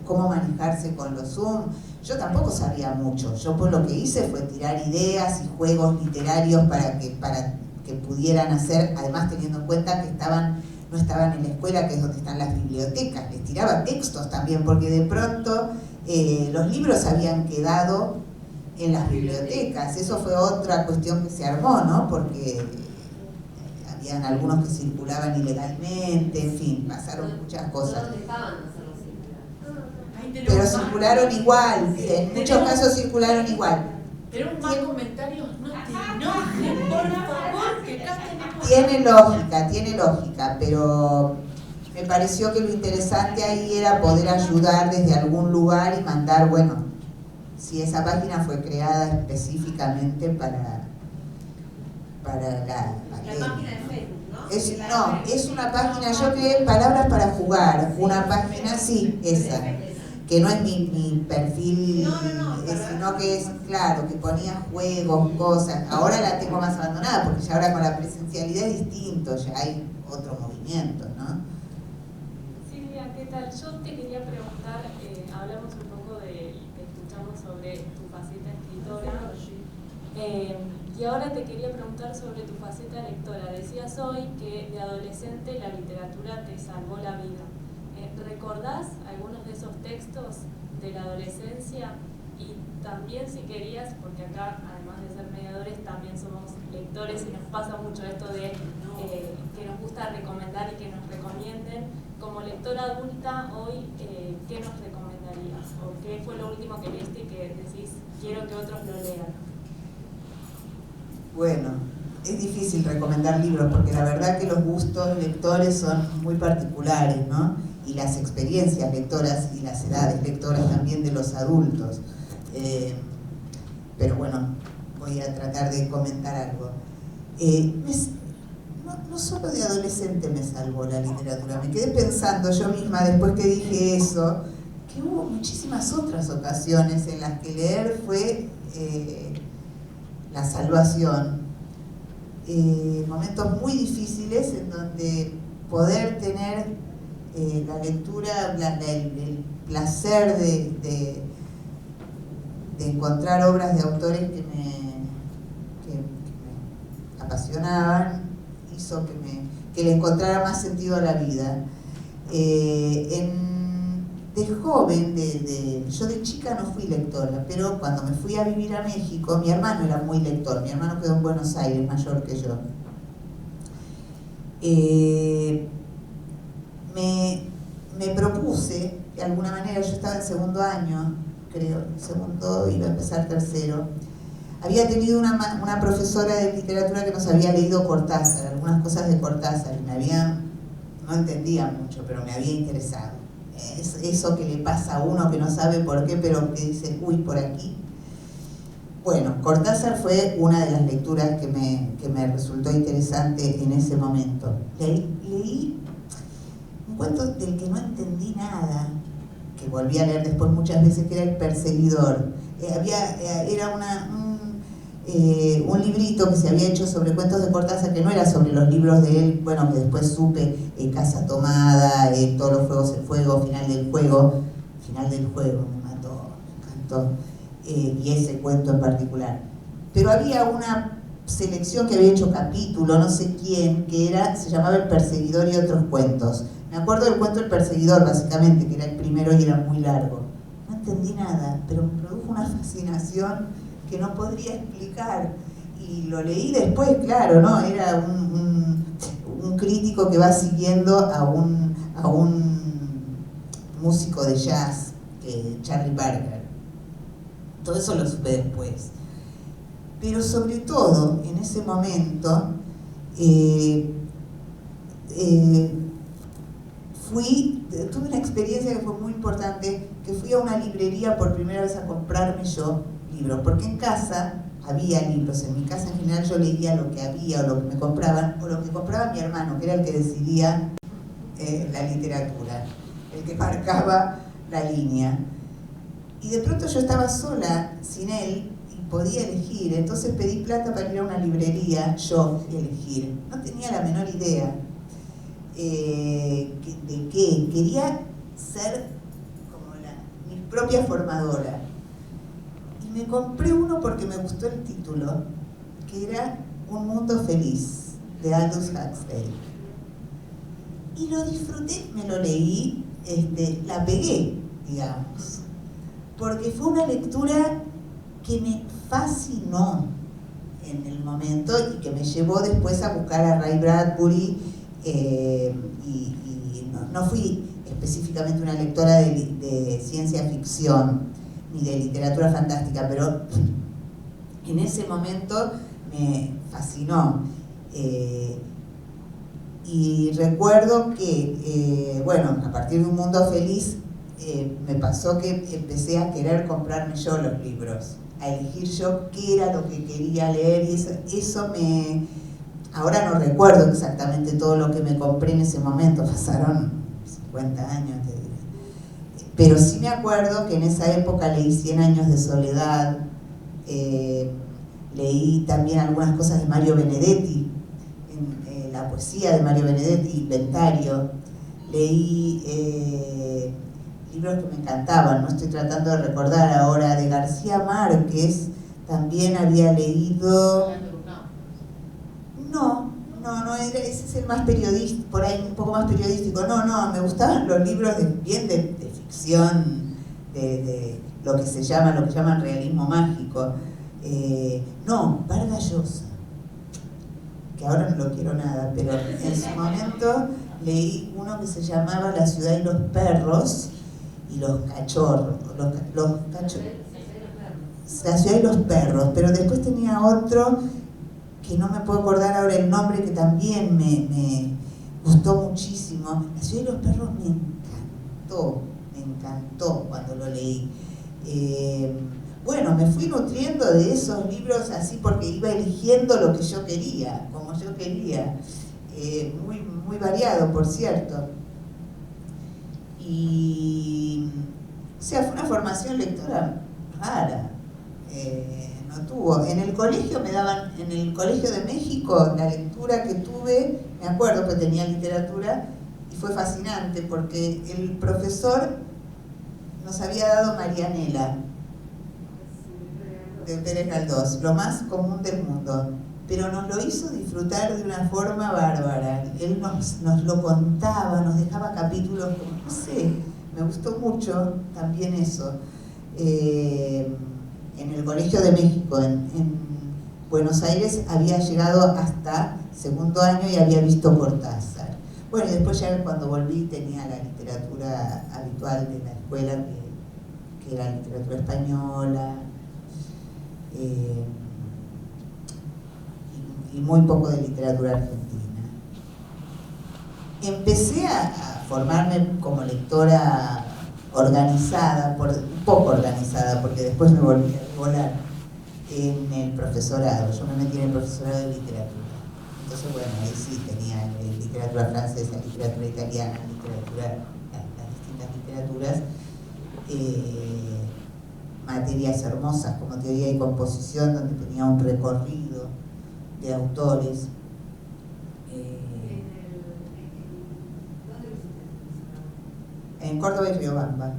cómo manejarse con los Zoom. Yo tampoco sabía mucho, yo pues lo que hice fue tirar ideas y juegos literarios para que pudieran hacer, además teniendo en cuenta que no estaban en la escuela, que es donde están las bibliotecas, les tiraba textos también, porque de pronto los libros habían quedado en las bibliotecas. Eso fue otra cuestión que se armó, ¿no? Porque habían algunos que circulaban ilegalmente, en fin, pasaron muchas cosas. Pero circularon igual, en muchos casos circularon igual. Tenemos más comentarios, no te enojes, por favor, que acá tenemos... Tiene lógica, pero me pareció que lo interesante ahí era poder ayudar desde algún lugar y mandar, bueno, si esa página fue creada específicamente para la pandemia. La página de Facebook, ¿no? Es una página, yo creé Palabras para Jugar, una página, sí, esa. Que no es mi perfil, sino que es, claro, que ponía juegos, cosas. Ahora la tengo más abandonada, porque ya ahora con la presencialidad es distinto, ya hay otro movimiento, ¿no? Silvia, ¿qué tal? Yo te quería preguntar, hablamos un poco escuchamos sobre tu faceta escritora, y ahora te quería preguntar sobre tu faceta lectora. Decías hoy que de adolescente la literatura te salvó la vida. ¿recordás algunos de esos textos de la adolescencia? Y también si querías, porque acá además de ser mediadores también somos lectores y nos pasa mucho esto de que nos gusta recomendar y que nos recomienden, como lectora adulta hoy, ¿qué nos recomendarías? ¿O qué fue lo último que leíste y que decís, quiero que otros lo lean? Bueno, es difícil recomendar libros porque la verdad que los gustos lectores son muy particulares, ¿no? Y las experiencias lectoras y las edades lectoras también de los adultos. Pero bueno, voy a tratar de comentar algo. No solo de adolescente me salvó la literatura, me quedé pensando yo misma después que dije eso, que hubo muchísimas otras ocasiones en las que leer fue la salvación. Momentos muy difíciles en donde poder tener la lectura, el placer de encontrar obras de autores que me apasionaban, hizo que le encontrara más sentido a la vida. De joven, yo de chica no fui lectora, pero cuando me fui a vivir a México, mi hermano era muy lector, mi hermano quedó en Buenos Aires, mayor que yo. Me propuse, de alguna manera, yo estaba en segundo año, creo, segundo, iba a empezar tercero. Había tenido una profesora de literatura que nos había leído Cortázar, algunas cosas de Cortázar, y no entendía mucho, pero me había interesado. Eso que le pasa a uno que no sabe por qué, pero que dice, uy, por aquí. Bueno, Cortázar fue una de las lecturas que me resultó interesante en ese momento. Leí un cuento del que no entendí nada, que volví a leer después muchas veces, que era El Perseguidor. Era un librito que se había hecho sobre cuentos de Cortázar, que no era sobre los libros de él, bueno, que después supe, Casa Tomada, Todos los Fuegos, el Fuego, Final del Juego, me mató, me encantó, y ese cuento en particular. Pero había una selección que había hecho capítulo, no sé quién, que se llamaba El Perseguidor y otros cuentos. Me acuerdo del cuento El Perseguidor, básicamente, que era el primero y era muy largo. No entendí nada, pero me produjo una fascinación que no podría explicar, y lo leí después, claro, ¿no? Era un crítico que va siguiendo a un músico de jazz, Charlie Parker. Todo eso lo supe después. Pero sobre todo, en ese momento, tuve una experiencia que fue muy importante, que fui a una librería por primera vez a comprarme yo libros, porque en casa había libros, en mi casa en general yo leía lo que había o lo que me compraban, o lo que compraba mi hermano, que era el que decidía la literatura, el que marcaba la línea. Y de pronto yo estaba sola, sin él, y podía elegir, entonces pedí plata para ir a una librería, yo elegir. No tenía la menor idea de qué. Quería ser como mi propia formadora. Y me compré uno porque me gustó el título, que era Un Mundo Feliz, de Aldous Huxley. Y lo disfruté, me lo leí, la pegué, digamos, porque fue una lectura que me fascinó en el momento y que me llevó después a buscar a Ray Bradbury, y no fui específicamente una lectora de ciencia ficción ni de literatura fantástica, pero en ese momento me fascinó. Y recuerdo que, bueno, a partir de Un Mundo Feliz, me pasó que empecé a querer comprarme yo los libros, a elegir yo qué era lo que quería leer, y eso me... Ahora no recuerdo exactamente todo lo que me compré en ese momento, pasaron 50 años, te diré. Pero sí me acuerdo que en esa época leí 100 años de soledad, leí también algunas cosas de Mario Benedetti, la poesía de Mario Benedetti, Inventario. Leí libros que me encantaban, no estoy tratando de recordar ahora, de García Márquez, también había leído... No ese es el más periodístico, por ahí un poco más periodístico. No, me gustaban los libros de ficción, de lo que llaman realismo mágico. No, Vargas Llosa, que ahora no lo quiero nada, pero en su momento leí uno que se llamaba La ciudad y los perros y los cachorros, La ciudad y los perros, pero después tenía otro que no me puedo acordar ahora el nombre, que también me gustó muchísimo. La ciudad y los perros me encantó cuando lo leí. Bueno, me fui nutriendo de esos libros así porque iba eligiendo lo que yo quería, como yo quería. Muy variado, por cierto. Y, o sea, fue una formación lectora rara. No tuvo. En el colegio en el Colegio de México, la lectura que tuve, me acuerdo que tenía literatura, y fue fascinante porque el profesor nos había dado Marianela, de Pérez Galdós, lo más común del mundo, pero nos lo hizo disfrutar de una forma bárbara. Él nos lo contaba, nos dejaba capítulos, como, no sé, me gustó mucho también eso. En el Colegio de México, en Buenos Aires, había llegado hasta segundo año y había visto Cortázar. Bueno, y después ya cuando volví tenía la literatura habitual de la escuela, que era literatura española, y muy poco de literatura argentina. Empecé a formarme como lectora organizada, un poco organizada, porque después me volví a volar en el profesorado. Yo me metí en el profesorado de literatura. Entonces, bueno, ahí sí tenía literatura francesa, literatura italiana, las distintas literaturas, materias hermosas como teoría y composición, donde tenía un recorrido de autores. En Córdoba y Riobamba.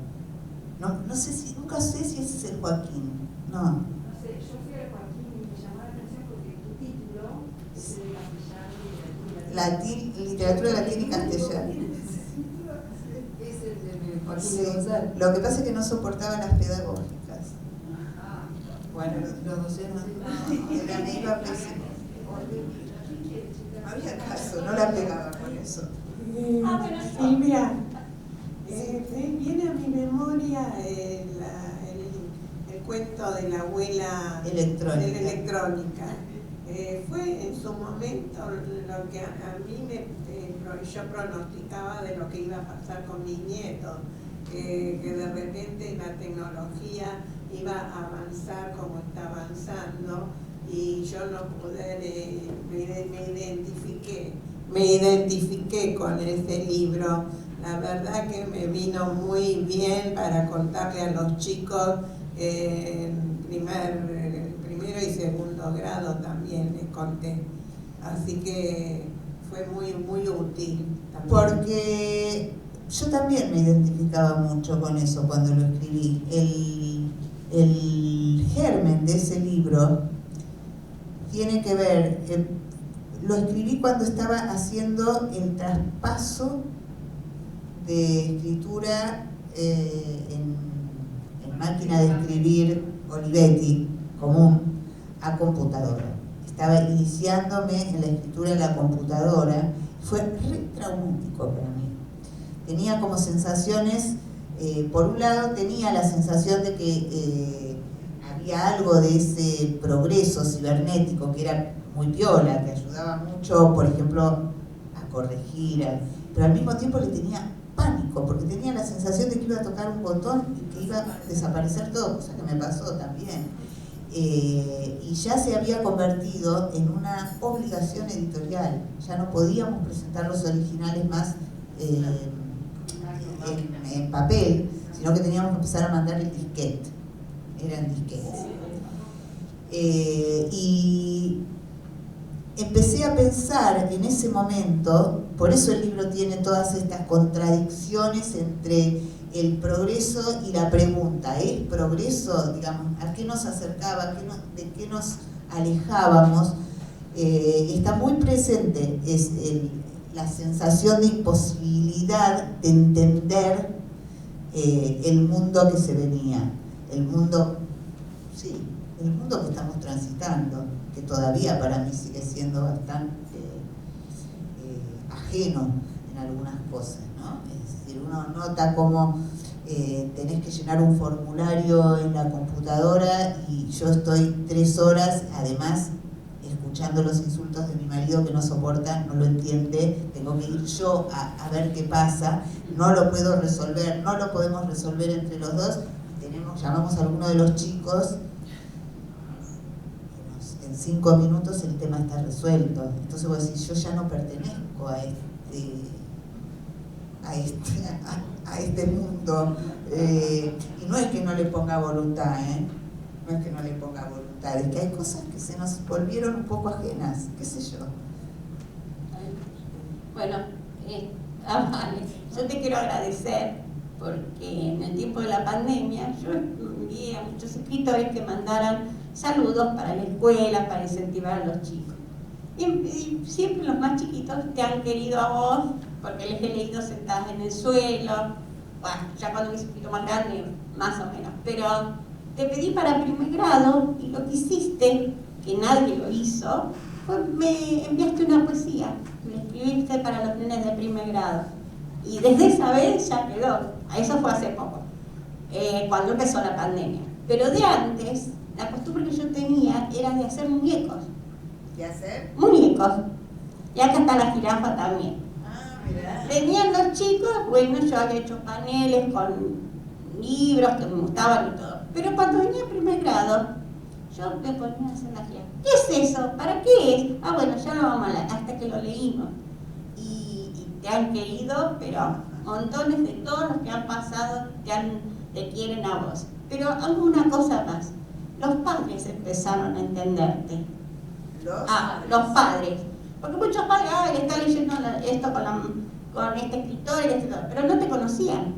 No sé si, nunca sé si ese es el Joaquín. No. No sé, yo fui al Joaquín y me llamó la atención porque tu título es de castellano y literatura latina y castellano. Es el de Joaquín Sí, de González. lo que pasa es que no soportaba las pedagógicas. Bueno, los docentes me iba pésimo. No había caso, no la pegaba con eso. Sí, mira, viene a mi memoria el cuento de la abuela electrónica. Fue en su momento lo que a mí yo pronosticaba de lo que iba a pasar con mis nietos, que de repente la tecnología iba a avanzar como está avanzando, y yo no pude, me identifiqué con ese libro. La verdad que me vino muy bien para contarle a los chicos primero y segundo grado también les conté. Así que fue muy útil también. Porque yo también me identificaba mucho con eso cuando lo escribí. El germen de ese libro tiene que ver, lo escribí cuando estaba haciendo el traspaso de escritura en máquina de escribir Olivetti común a computadora. Estaba iniciándome en la escritura en la computadora. Fue re traumático para mí. Tenía como sensaciones, por un lado tenía la sensación de que había algo de ese progreso cibernético que era muy piola, que ayudaba mucho, por ejemplo, a corregir, pero al mismo tiempo le tenía pánico, porque tenía la sensación de que iba a tocar un botón y que iba a desaparecer todo, cosa que me pasó también. Y ya se había convertido en una obligación editorial. Ya no podíamos presentar los originales más en papel, sino que teníamos que empezar a mandar el disquete. Eran disquetes. Y empecé a pensar en ese momento, por eso el libro tiene todas estas contradicciones entre el progreso y la pregunta. ¿Es progreso? Digamos, ¿a qué nos acercaba? ¿De qué nos alejábamos? está muy presente, es la sensación de imposibilidad de entender el mundo que se venía, el mundo que estamos transitando, que todavía para mí sigue siendo bastante ajeno en algunas cosas, ¿no? Es decir, uno nota cómo tenés que llenar un formulario en la computadora y yo estoy 3 horas, además, escuchando los insultos de mi marido que no soporta, no lo entiende, tengo que ir yo a ver qué pasa, no lo puedo resolver, no lo podemos resolver entre los dos, llamamos a alguno de los chicos, en 5 minutos el tema está resuelto. Entonces vos decís, yo ya no pertenezco a este mundo, y no es que no le ponga voluntad, no es que no le ponga voluntad, es que hay cosas que se nos volvieron un poco ajenas, qué sé yo. Bueno, vale, yo te quiero agradecer porque en el tiempo de la pandemia yo envié a muchos escritores que mandaran saludos para la escuela, para incentivar a los chicos. Y siempre los más chiquitos te han querido a vos, porque les he leído sentadas en el suelo. Bueno, ya cuando me hice un poquito más grande, más o menos. Pero te pedí para primer grado y lo que hiciste, que nadie lo hizo, fue me enviaste una poesía. Me escribiste para los nenes de primer grado. Y desde esa vez ya quedó. Eso fue hace poco, cuando empezó la pandemia. Pero de antes, la costumbre que yo tenía era de hacer muñecos. ¿Qué hacer? Muñecos. Y acá está la jirafa también. Ah, mirá. Venían los chicos, bueno, yo había hecho paneles con libros que me gustaban y todo. Pero cuando venía a primer grado, yo me ponía a hacer la jirafa. ¿Qué es eso? ¿Para qué es? Ah, bueno, ya lo vamos a leer, hasta que lo leímos. Y te han querido, pero montones de todos los que han pasado te quieren a vos. Pero hago una cosa más. Los padres empezaron a entenderte. Los padres. Porque muchos padres, él está leyendo esto con este escritor y este, pero no te conocían.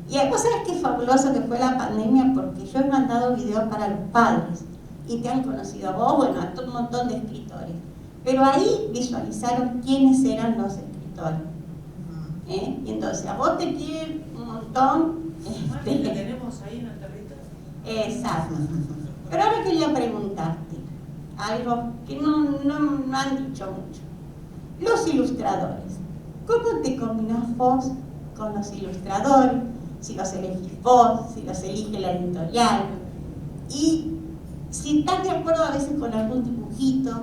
Y vos sabés qué fabuloso que fue la pandemia, porque yo he mandado videos para los padres y te han conocido a vos, bueno, a un montón de escritores. Pero ahí visualizaron quiénes eran los escritores. Y entonces a vos te quieren un montón. Que tenemos ahí en el territorio. Exacto. Pero ahora quería preguntarte algo que no han dicho mucho. Los ilustradores. ¿Cómo te combinás vos con los ilustradores? Si los elegís vos, si los elige la editorial. Y si estás de acuerdo a veces con algún dibujito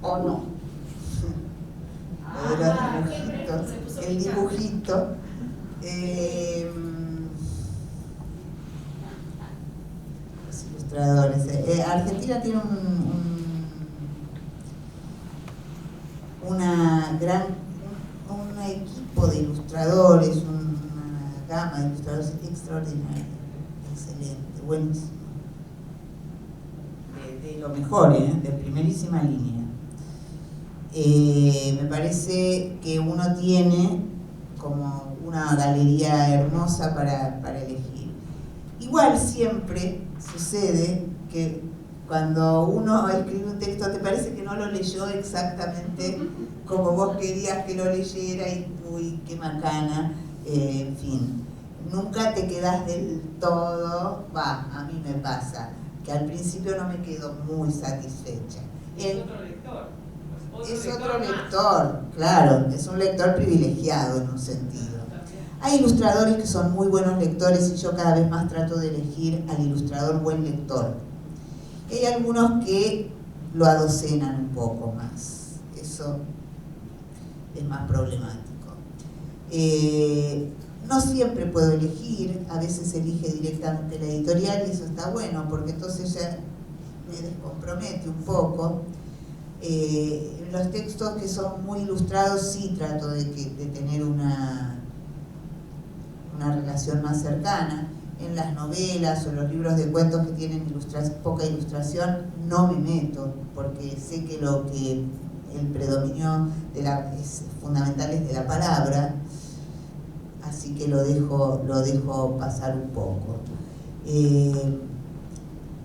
o no. El dibujito. Los ilustradores. Argentina tiene un equipo de ilustradores, una gama de ilustradores extraordinaria, excelente, buenísimo. De lo mejor, de primerísima línea. Me parece que uno tiene como una galería hermosa para elegir. Igual siempre sucede que cuando uno escribe un texto te parece que no lo leyó exactamente como vos querías que lo leyera y uy, qué macana, en fin. Nunca te quedás del todo, a mí me pasa, que al principio no me quedo muy satisfecha. Es otro lector. Es otro lector, claro, es un lector privilegiado en un sentido. Hay ilustradores que son muy buenos lectores y yo cada vez más trato de elegir al ilustrador buen lector. Hay algunos que lo adocenan un poco más, eso es más problemático. No siempre puedo elegir, a veces elige directamente la editorial y eso está bueno porque entonces ya me descompromete un poco. Los textos que son muy ilustrados sí trato de tener una relación más cercana. En las novelas o los libros de cuentos que tienen poca ilustración no me meto porque sé que el predominio es fundamental es de la palabra, así que lo dejo pasar un poco.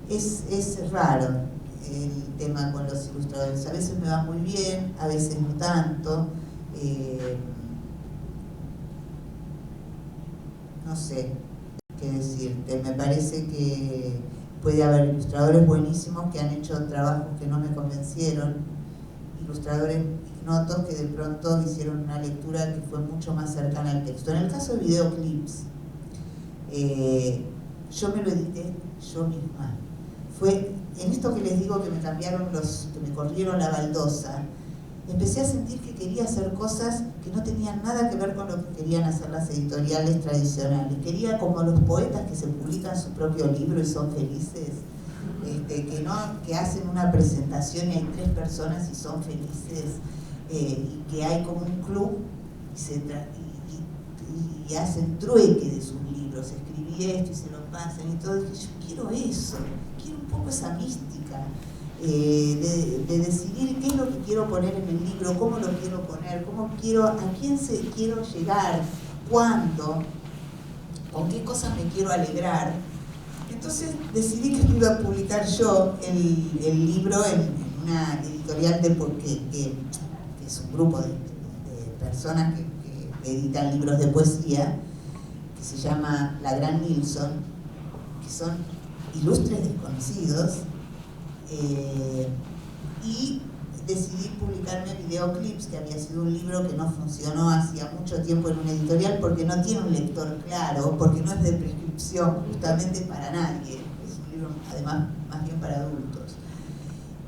Es raro. el tema con los ilustradores. A veces me va muy bien, a veces no tanto. No sé qué decirte. Me parece que puede haber ilustradores buenísimos que han hecho trabajos que no me convencieron, ilustradores ignotos que de pronto hicieron una lectura que fue mucho más cercana al texto. En el caso de videoclips, yo me lo edité yo misma. Fue en esto que les digo que me cambiaron que me corrieron la baldosa, empecé a sentir que quería hacer cosas que no tenían nada que ver con lo que querían hacer las editoriales tradicionales. Quería, como los poetas que se publican su propio libro y son felices, que hacen una presentación y hay 3 personas y son felices, y que hay como un club y hacen trueque de sus libros. Escribí esto y se lo pasan y todo. Y yo quiero eso, quiero un poco esa mística. De decidir qué es lo que quiero poner en el libro, cómo lo quiero poner, a quién quiero llegar, cuándo, con qué cosas me quiero alegrar. Entonces decidí que iba a publicar yo el libro en una editorial que es un grupo de personas que editan libros de poesía, que se llama La Gran Nilsson, que son ilustres desconocidos. Y decidí publicarme videoclips, que había sido un libro que no funcionó hacía mucho tiempo en una editorial porque no tiene un lector claro, porque no es de prescripción justamente para nadie, es un libro además más bien para adultos.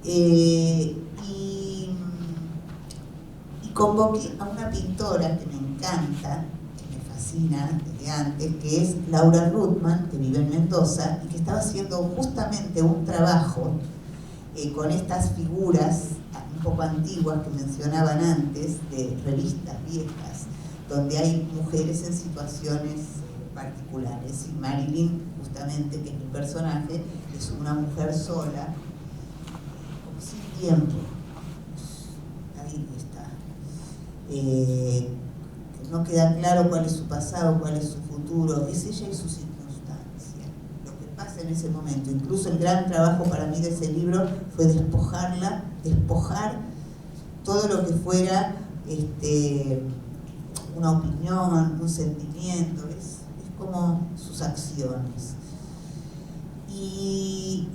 Y convoqué a una pintora que me encanta, que me fascina desde antes, que es Laura Ruttman, que vive en Mendoza y que estaba haciendo justamente un trabajo con estas figuras un poco antiguas que mencionaban antes, de revistas viejas, donde hay mujeres en situaciones particulares. Y Marilyn, justamente, que es mi personaje, es una mujer sola, como sin tiempo. Ahí está. No queda claro cuál es su pasado, cuál es su futuro. Es ella y su circunstancia. En ese momento, incluso el gran trabajo para mí de ese libro fue despojar todo lo que fuera una opinión, un sentimiento, es como sus acciones. Y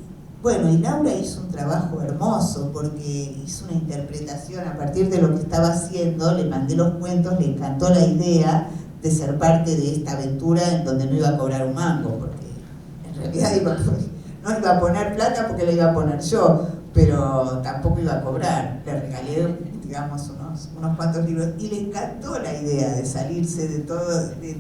bueno, y Laura hizo un trabajo hermoso porque hizo una interpretación a partir de lo que estaba haciendo. Le mandé los cuentos, le encantó la idea de ser parte de esta aventura en donde no iba a cobrar un mango, porque en realidad no iba a poner plata porque la iba a poner yo, pero tampoco iba a cobrar. Le regalé, digamos, unos cuantos libros y le encantó la idea de salirse de todo, de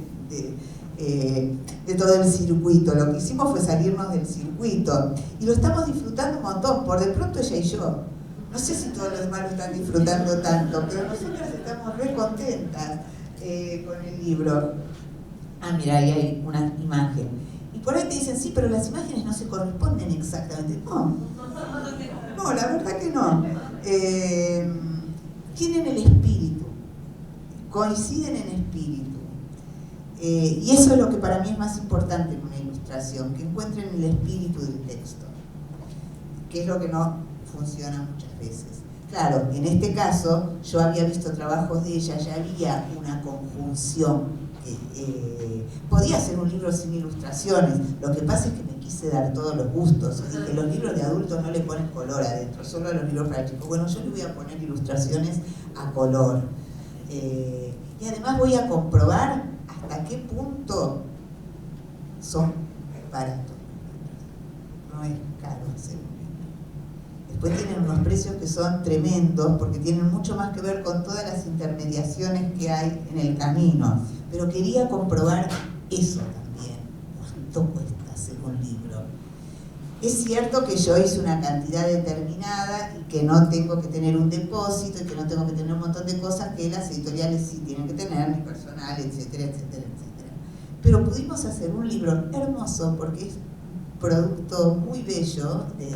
todo el circuito. Lo que hicimos fue salirnos del circuito y lo estamos disfrutando un montón, por de pronto ella y yo. No sé si todos los demás lo están disfrutando tanto, pero nosotras estamos re contentas con el libro. Ah, mira, ahí hay una imagen. Y por ahí te dicen, sí, pero las imágenes no se corresponden exactamente. No, la verdad que no. Tienen el espíritu, coinciden en espíritu. Y eso es lo que para mí es más importante en una ilustración, que encuentren el espíritu del texto, que es lo que no funciona muchas veces. Claro, en este caso, yo había visto trabajos de ella, ya había una conjunción. Podía ser un libro sin ilustraciones, lo que pasa es que me quise dar todos los gustos y que los libros de adultos no le ponen color adentro, solo a los libros para chicos. Bueno, yo le voy a poner ilustraciones a color y además voy a comprobar hasta qué punto son baratos. No es caro hacer un libro. Después tienen unos precios que son tremendos porque tienen mucho más que ver con todas las intermediaciones que hay en el camino. Pero quería comprobar eso también, cuánto cuesta hacer un libro. Es cierto que yo hice una cantidad determinada y que no tengo que tener un depósito y que no tengo que tener un montón de cosas que las editoriales sí tienen que tener, mi personal, etcétera, etcétera, etcétera. Pero pudimos hacer un libro hermoso porque es un producto muy bello de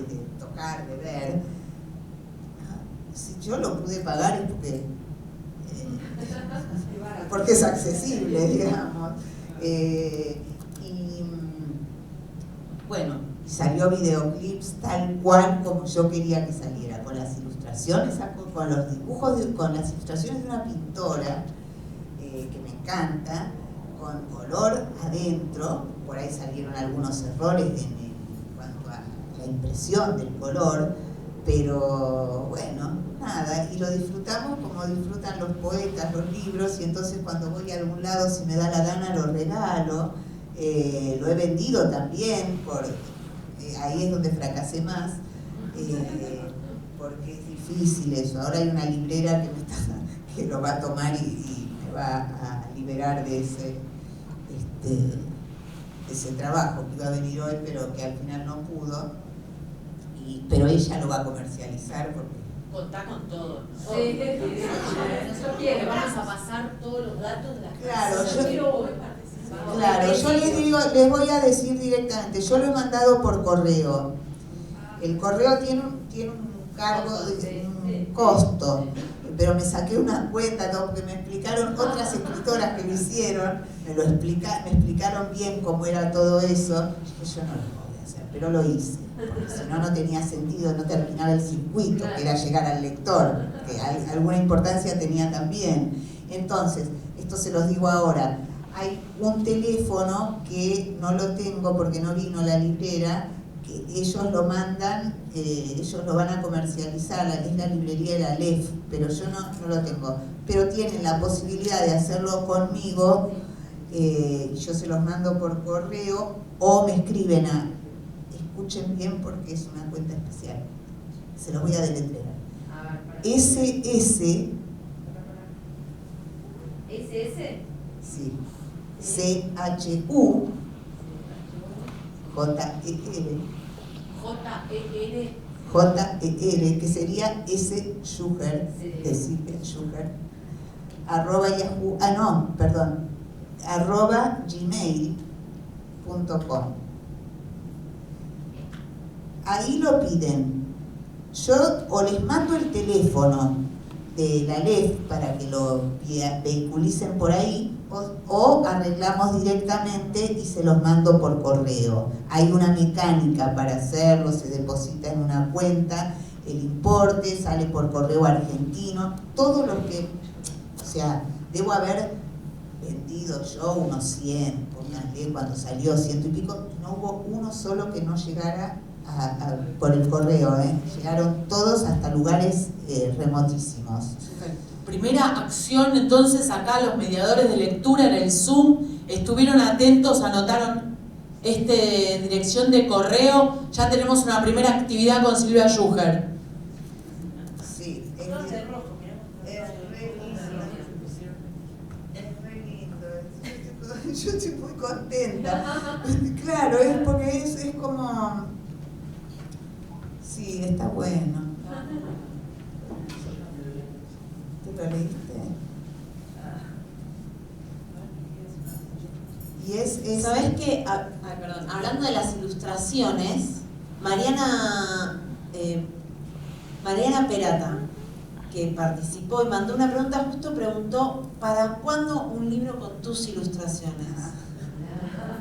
tocar, de ver. Si yo lo pude pagar es porque es accesible, digamos. Y bueno, y salió videoclips tal cual como yo quería que saliera, con las ilustraciones, con los dibujos, con las ilustraciones de una pintora que me encanta, con color adentro. Por ahí salieron algunos errores en cuanto a la impresión del color, pero bueno, nada, y lo disfrutamos como disfrutan los poetas los libros, y entonces cuando voy a algún lado, si me da la gana, lo regalo. Lo he vendido también, ahí es donde fracasé más, porque es difícil eso. Ahora hay una librera que lo va a tomar y me va a liberar de ese trabajo que iba a venir hoy, pero que al final no pudo, pero ella lo va a comercializar porque... Contá con todo, ¿no? Sí, le vamos a pasar todos los datos de las Claro, yo les voy a decir directamente, yo lo he mandado por correo. El correo tiene un cargo, un costo, pero me saqué una cuenta, porque me explicaron otras escritoras que lo hicieron, me explicaron bien cómo era todo eso. Yo no lo voy a hacer, pero lo hice, porque si no, no tenía sentido, no terminar el circuito, que era llegar al lector, que alguna importancia tenía también. Entonces, esto se los digo ahora, hay un teléfono que no lo tengo porque no vino la librera, que ellos lo mandan, ellos lo van a comercializar, es la librería de la LEF, pero yo no lo tengo. Pero tienen la posibilidad de hacerlo conmigo, yo se los mando por correo, o me escriben escuchen bien porque es una cuenta especial, se los voy a deletrear. SS. Sí. CHU JER, que sería S. Sugar, arroba Yahoo, arroba gmail.com. Ahí lo piden. Yo o les mando el teléfono de la LEF para que lo vehiculicen por ahí, o arreglamos directamente y se los mando por correo. Hay una mecánica para hacerlo, se deposita en una cuenta, el importe sale por correo argentino, todo lo que, o sea, debo haber vendido yo unos 100, pónganle, cuando salió 100 y pico, no hubo uno solo que no llegara por el correo, llegaron todos hasta lugares remotísimos. Primera acción, entonces, acá los mediadores de lectura en el Zoom estuvieron atentos, anotaron dirección de correo. Ya tenemos una primera actividad con Silvia Schuher. Sí, es re lindo. Yo estoy muy contenta. Claro, es porque es como... Sí, está bueno. ¿Lo leíste? Y ¿Sabés qué? Perdón, hablando de las ilustraciones, Mariana Perata, que participó y mandó una pregunta, justo preguntó, ¿para cuándo un libro con tus ilustraciones?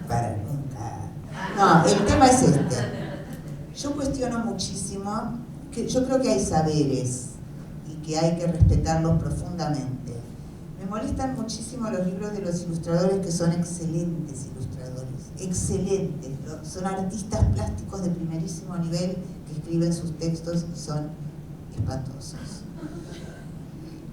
Para nunca. No, el tema es este. Yo cuestiono muchísimo, que yo creo que hay saberes que hay que respetarlos profundamente. Me molestan muchísimo los libros de los ilustradores que son excelentes ilustradores, excelentes, son artistas plásticos de primerísimo nivel que escriben sus textos y son espantosos.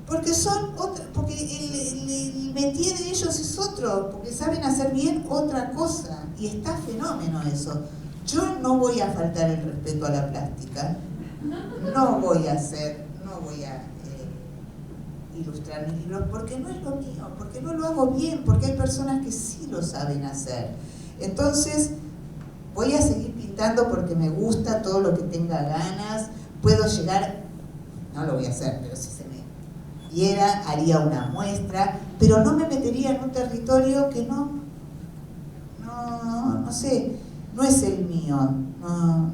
Porque el métier de ellos es otro, porque saben hacer bien otra cosa, y está fenómeno eso. Yo no voy a faltar el respeto a la plástica, no voy a ilustrar mis libros porque no es lo mío, porque no lo hago bien, porque hay personas que sí lo saben hacer. Entonces, voy a seguir pintando porque me gusta todo lo que tenga ganas, puedo llegar, no lo voy a hacer, pero si se me diera, haría una muestra, pero no me metería en un territorio que no sé, no es el mío. No.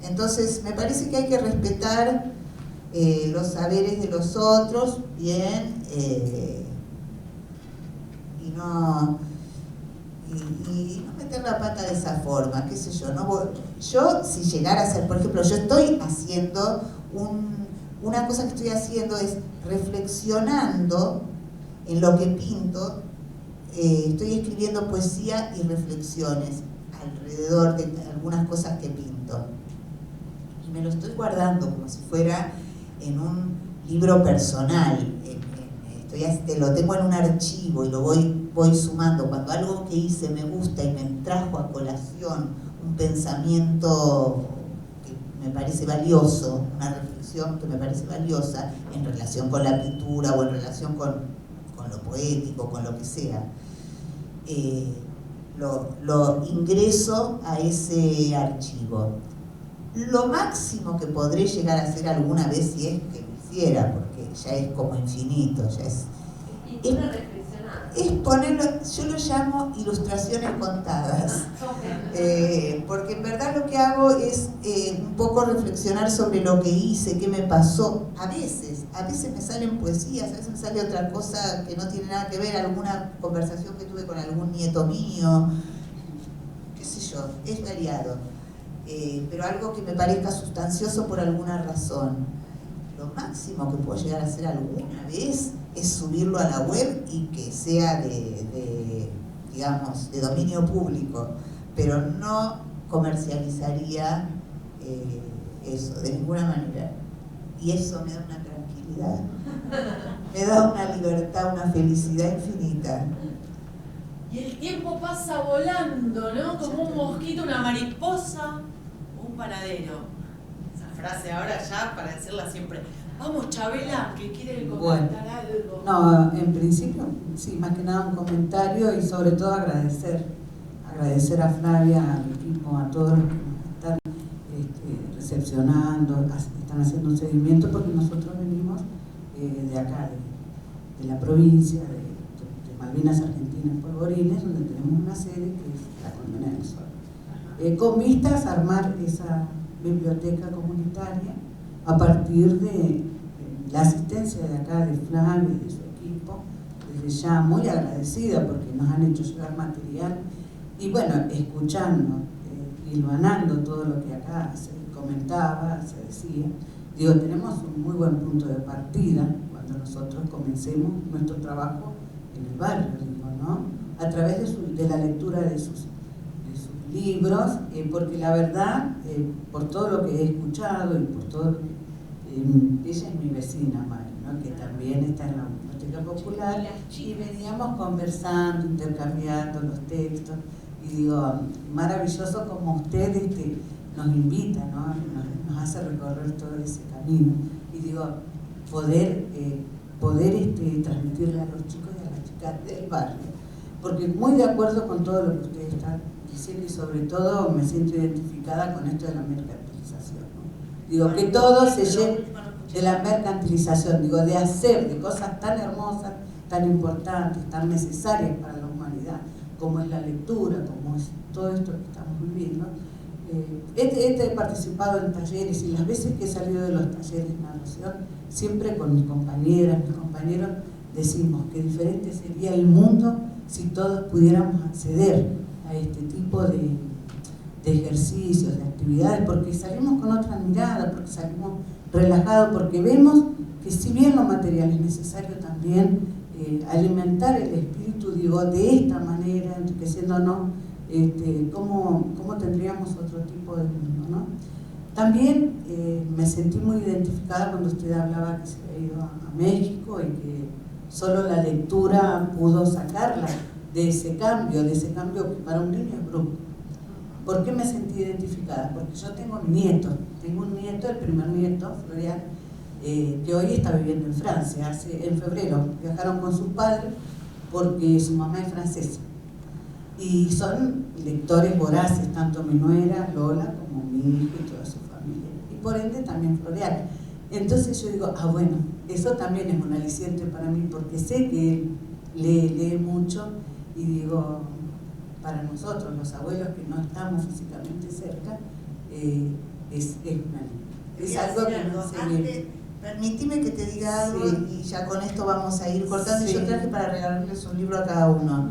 Entonces, me parece que hay que respetar los saberes de los otros, bien, y no... y no meter la pata de esa forma, qué sé yo. Yo, si llegara a ser, por ejemplo, yo estoy haciendo una cosa que estoy haciendo es reflexionando en lo que pinto, estoy escribiendo poesía y reflexiones alrededor de algunas cosas que pinto. Y me lo estoy guardando como si fuera en un libro personal. Lo tengo en un archivo y lo voy sumando. Cuando algo que hice me gusta y me trajo a colación un pensamiento que me parece valioso, una reflexión que me parece valiosa en relación con la pintura o en relación con lo poético, con lo que sea, lo ingreso a ese archivo. Lo máximo que podré llegar a hacer alguna vez, si es que lo hiciera, porque ya es como infinito, ya es ponerlo, yo lo llamo ilustraciones contadas, porque en verdad lo que hago es un poco reflexionar sobre lo que hice, qué me pasó. A veces me salen poesías, a veces me sale otra cosa que no tiene nada que ver, alguna conversación que tuve con algún nieto mío, qué sé yo, es variado, pero algo que me parezca sustancioso por alguna razón. Lo máximo que puedo llegar a hacer alguna vez es subirlo a la web y que sea digamos, de dominio público, pero no comercializaría eso de ninguna manera. Y eso me da una tranquilidad, me da una libertad, una felicidad infinita. Y el tiempo pasa volando, ¿no? Como un mosquito, una mariposa, un panadero. Frase ahora ya para decirla siempre. Vamos, Chabela, que quiere comentar algo. No, en principio, sí, más que nada un comentario y sobre todo agradecer a Flavia, al equipo, a todos los que nos están recepcionando, están haciendo un seguimiento, porque nosotros venimos de acá, de la provincia, de Malvinas Argentinas Polvorines, donde tenemos una sede que es la Colmena del Sol. Con vistas a armar esa biblioteca comunitaria a partir de la asistencia de acá de Flavia y de su equipo, desde ya muy agradecida porque nos han hecho llegar material y bueno, escuchando, hilvanando todo lo que acá se comentaba, se decía. Digo, tenemos un muy buen punto de partida cuando nosotros comencemos nuestro trabajo en el barrio, digo, ¿no? A través de la lectura de sus libros, porque la verdad, por todo lo que he escuchado y por todo lo que... ella es mi vecina, Mari, ¿no? Que también está en la Biblioteca Popular, y veníamos conversando, intercambiando los textos, y digo, maravilloso como usted nos invita, ¿no? Nos hace recorrer todo ese camino, y digo, poder transmitirle a los chicos y a las chicas del barrio, porque muy de acuerdo con todo lo que ustedes están diciendo y sobre todo me siento identificada con esto de la mercantilización, ¿no? Digo, que todo se lleve de la mercantilización, digo, de hacer de cosas tan hermosas, tan importantes, tan necesarias para la humanidad, como es la lectura, como es todo esto que estamos viviendo. He participado en talleres y las veces que he salido de los talleres de narración, siempre con mis compañeras, mis compañeros, decimos que diferente sería el mundo si todos pudiéramos acceder a este tipo de ejercicios, de actividades, porque salimos con otra mirada, porque salimos relajados, porque vemos que si bien lo material es necesario también alimentar el espíritu, digo, de esta manera, enriqueciéndonos, cómo tendríamos otro tipo de mundo, ¿no? También me sentí muy identificada cuando usted hablaba que se había ido a México y que solo la lectura pudo sacarla de ese cambio que para un niño es brusco. ¿Por qué me sentí identificada? Porque yo tengo un nieto, el primer nieto, Florian, que hoy está viviendo en Francia. En febrero viajaron con sus padres porque su mamá es francesa. Y son lectores voraces, tanto mi nuera, Lola, como mi hijo y toda su familia. Y por ende también Florian. Entonces yo digo, bueno, eso también es un aliciente para mí, porque sé que él lee mucho y digo, para nosotros, los abuelos que no estamos físicamente cerca, es algo que nos sigue. Permitime que te diga algo, sí, y ya con esto vamos a ir cortando. Sí. Yo traje para regalarles un libro a cada uno.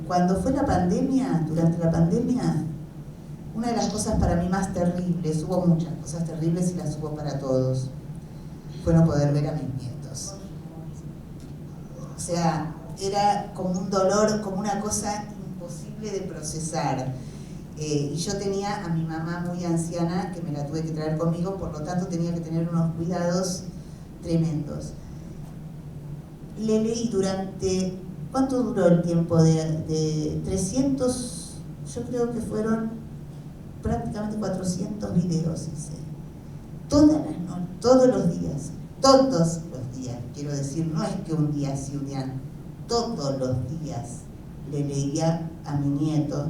Cuando fue la pandemia, durante la pandemia, una de las cosas para mí más terribles, hubo muchas cosas terribles y las hubo para todos, fue no poder ver a mis nietos. O sea, era como un dolor, como una cosa imposible de procesar. Y yo tenía a mi mamá muy anciana, que me la tuve que traer conmigo, por lo tanto tenía que tener unos cuidados tremendos. Le leí durante, ¿cuánto duró el tiempo? De 300, yo creo que fueron prácticamente 400 videos hice. Todos los días, quiero decir, no es que un día sí, un día no, todos los días le leía a mi nieto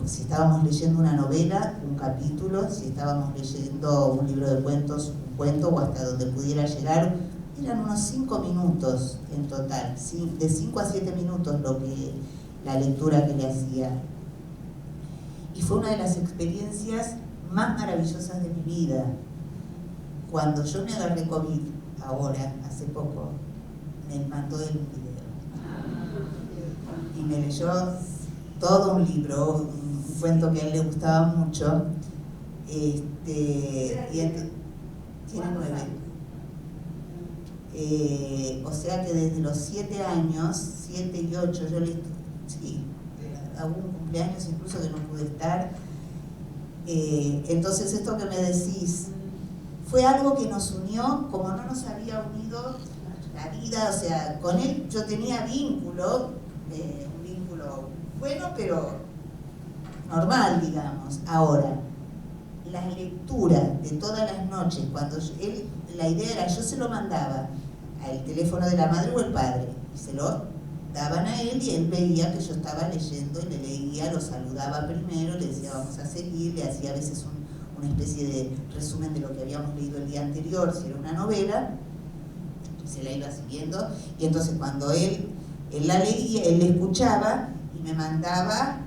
si estábamos leyendo una novela, un capítulo, si estábamos leyendo un libro de cuentos, un cuento, o hasta donde pudiera llegar, eran unos 5 minutos en total, de 5 a 7 minutos la lectura que le hacía. Y fue una de las experiencias más maravillosas de mi vida. Cuando yo me agarré COVID, ahora, hace poco, me mandó el video. Y me leyó todo un libro, un cuento que a él le gustaba mucho. Tiene 9. O sea que desde los 7 años, 7 y 8, yo algún cumpleaños incluso que no pude estar. Entonces esto que me decís, fue algo que nos unió como no nos había unido la vida. O sea, con él yo tenía vínculo, un vínculo bueno, pero normal, digamos. Ahora, las lecturas de todas las noches, cuando la idea era, yo se lo mandaba al teléfono de la madre o el padre, y se lo daban a él, y él veía que yo estaba leyendo y le leía, lo saludaba primero, le decía vamos a seguir, le hacía a veces una especie de resumen de lo que habíamos leído el día anterior, si era una novela, se la iba siguiendo, y entonces cuando él la leía, él le escuchaba y me mandaba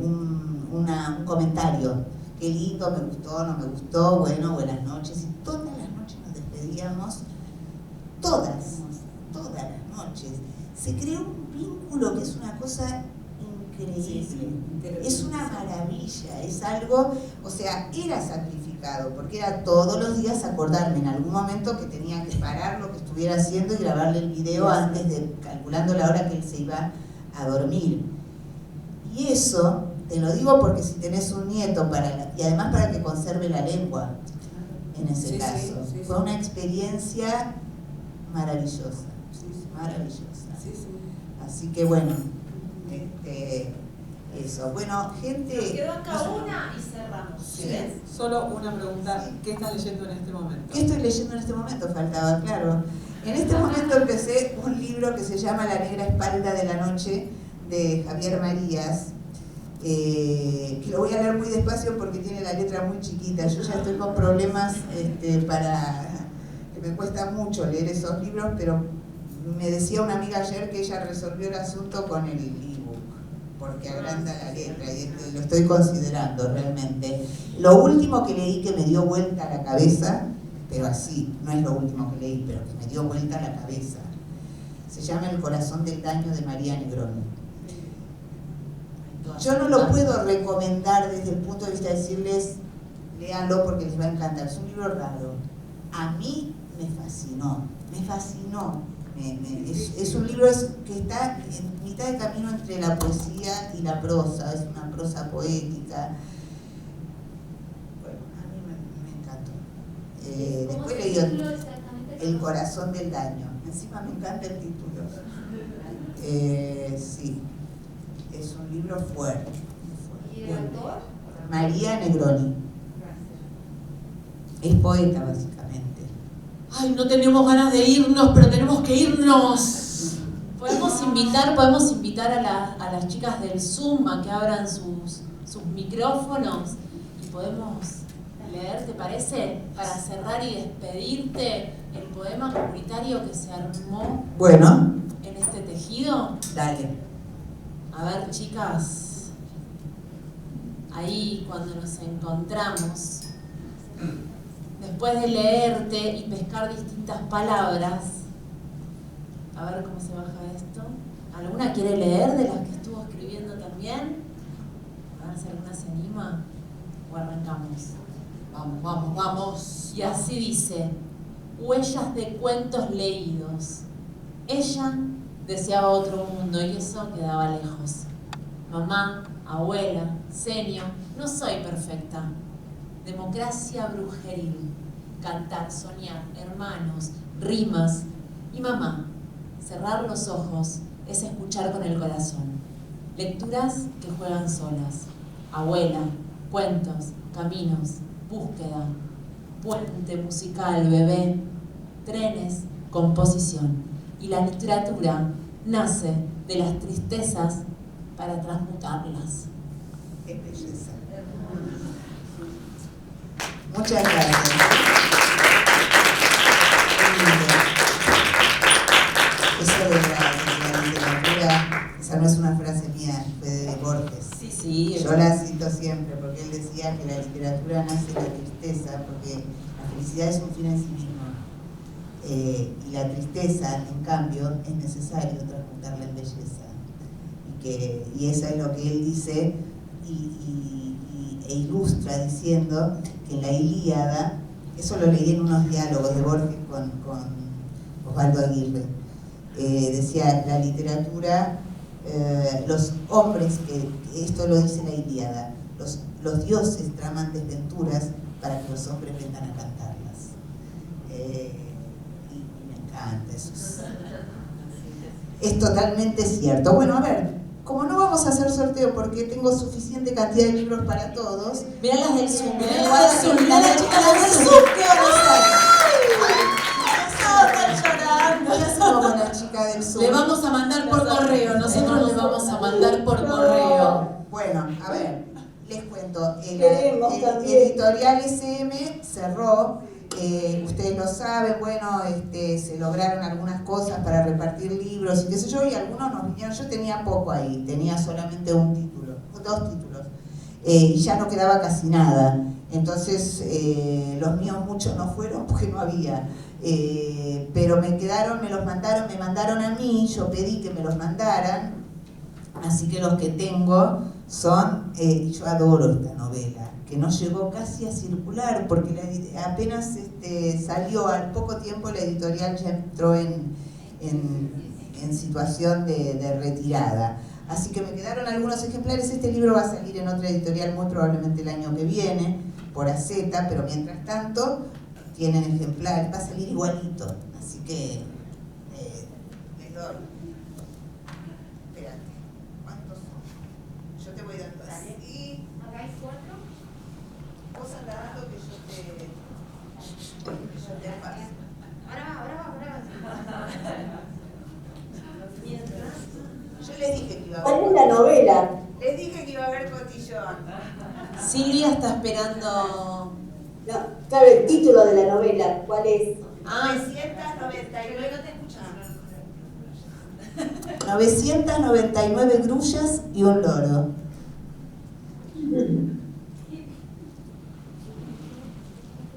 un comentario. Qué lindo, me gustó, no me gustó, bueno, buenas noches. Y todas las noches nos despedíamos, todas las noches. Se creó un vínculo que es una cosa increíble, es una maravilla, es algo, o sea, era sacrificado, porque era todos los días acordarme en algún momento que tenía que parar lo que estuviera haciendo y grabarle el video antes de, calculando la hora que él se iba a dormir. Y eso, te lo digo porque si tenés un nieto, y además para que conserve la lengua, en ese caso, fue una experiencia maravillosa, maravillosa. Así que bueno, eso. Bueno, gente... Nos quedó acá una y cerramos. Sí. Solo una pregunta, ¿qué estás leyendo en este momento? ¿Qué estoy leyendo en este momento? Faltaba, claro. En este momento empecé un libro que se llama La negra espalda de la noche, de Javier Marías, que lo voy a leer muy despacio porque tiene la letra muy chiquita. Yo ya estoy con problemas que me cuesta mucho leer esos libros, pero me decía una amiga ayer que ella resolvió el asunto con el ebook, porque agranda la letra, y lo estoy considerando realmente. Lo último que leí que me dio vuelta a la cabeza, pero así, no es lo último que leí, pero que me dio vuelta a la cabeza, se llama El corazón del daño, de María Negroni. Yo no lo puedo recomendar desde el punto de vista de decirles, léanlo porque les va a encantar. Es un libro raro. A mí me fascinó. Es un libro que está en mitad de camino entre la poesía y la prosa. Es una prosa poética. Bueno, a mí me encantó. Después leí El corazón del daño. Encima me encanta el título. Sí. Es un libro fuerte. ¿Y el autor? María Negroni. Es poeta, básicamente. Ay, no tenemos ganas de irnos, pero tenemos que irnos. Podemos invitar a las chicas del Zoom a que abran sus micrófonos y podemos leer, ¿te parece? Para cerrar y despedirte, el poema comunitario que se armó en este tejido. Dale. A ver, chicas, ahí cuando nos encontramos, después de leerte y pescar distintas palabras, A ver cómo se baja esto. ¿Alguna quiere leer de las que estuvo escribiendo también? A ver si alguna se anima. O arrancamos. Vamos, vamos, vamos. Y así dice: huellas de cuentos leídos. Ella deseaba otro mundo y eso quedaba lejos. Mamá, abuela, senio, no soy perfecta. Democracia brujeril. Cantar, soñar, hermanos, rimas. Y mamá, cerrar los ojos es escuchar con el corazón. Lecturas que juegan solas. Abuela, cuentos, caminos, búsqueda, puente musical, bebé, trenes, composición. Y la literatura nace de las tristezas para transmutarlas. Qué belleza. Muchas gracias. Eso de la literatura, esa no es una frase mía, fue de Borges. Sí, yo la cito siempre porque él decía que la literatura nace de la tristeza, porque la felicidad es un fin en sí mismo. Y la tristeza, en cambio, es necesario transmutarla en belleza. Y eso es lo que él dice e ilustra diciendo que en la Ilíada, eso lo leí en unos diálogos de Borges con Osvaldo Aguirre, decía la literatura, los hombres, que esto lo dice la Ilíada, los dioses traman desventuras para que los hombres vengan a cantarlas. Y me encanta eso. Es totalmente cierto. Bueno, a ver, como no vamos a hacer sorteo porque tengo suficiente cantidad de libros para todos. Mirá las del Zoom, mirá las del Zoom, mirá las chicas del Zoom, ¿qué van a hacer? Están llorando. ¿Qué hacemos con la chica del Zoom? Le vamos a mandar por correo, nosotros le vamos a mandar por correo. Bueno, a ver, les cuento. Editorial SM cerró. Ustedes lo saben, bueno, se lograron algunas cosas para repartir libros y qué sé yo, y algunos nos vinieron. Yo tenía poco ahí, tenía solamente un título, 2 títulos, y ya no quedaba casi nada. Entonces, los míos muchos no fueron porque no había, pero me quedaron, me mandaron a mí, yo pedí que me los mandaran, así que los que tengo son, yo adoro esta novela, que no llegó casi a circular porque apenas salió, al poco tiempo la editorial ya entró en situación de retirada. Así que me quedaron algunos ejemplares. Este libro va a salir en otra editorial muy probablemente el año que viene, por AZ, pero mientras tanto tienen ejemplares, va a salir igualito. Así que les doy. Espérate, ¿cuántos son? Yo te voy dando así. ¿Acá hay 4? Vos andás dando que yo te paso. Ahora va. Yo les dije que iba a haber. ¿Cuál es la novela? Les dije que iba a haber cotillón. Silvia está esperando. No, claro, el título de la novela, ¿cuál es? 999. No te escuchas. 999 grullas y un loro.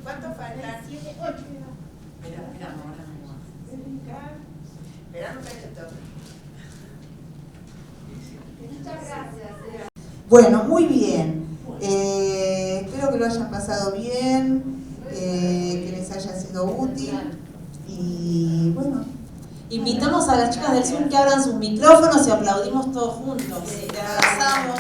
¿Cuánto faltan? 7, 8. Espera, ahora Espera un cachito. Muchas gracias. Bueno, muy bien. Espero que lo hayan pasado bien, que les haya sido útil. Y bueno. Invitamos a las chicas del Zoom que abran sus micrófonos y aplaudimos todos juntos. Te abrazamos.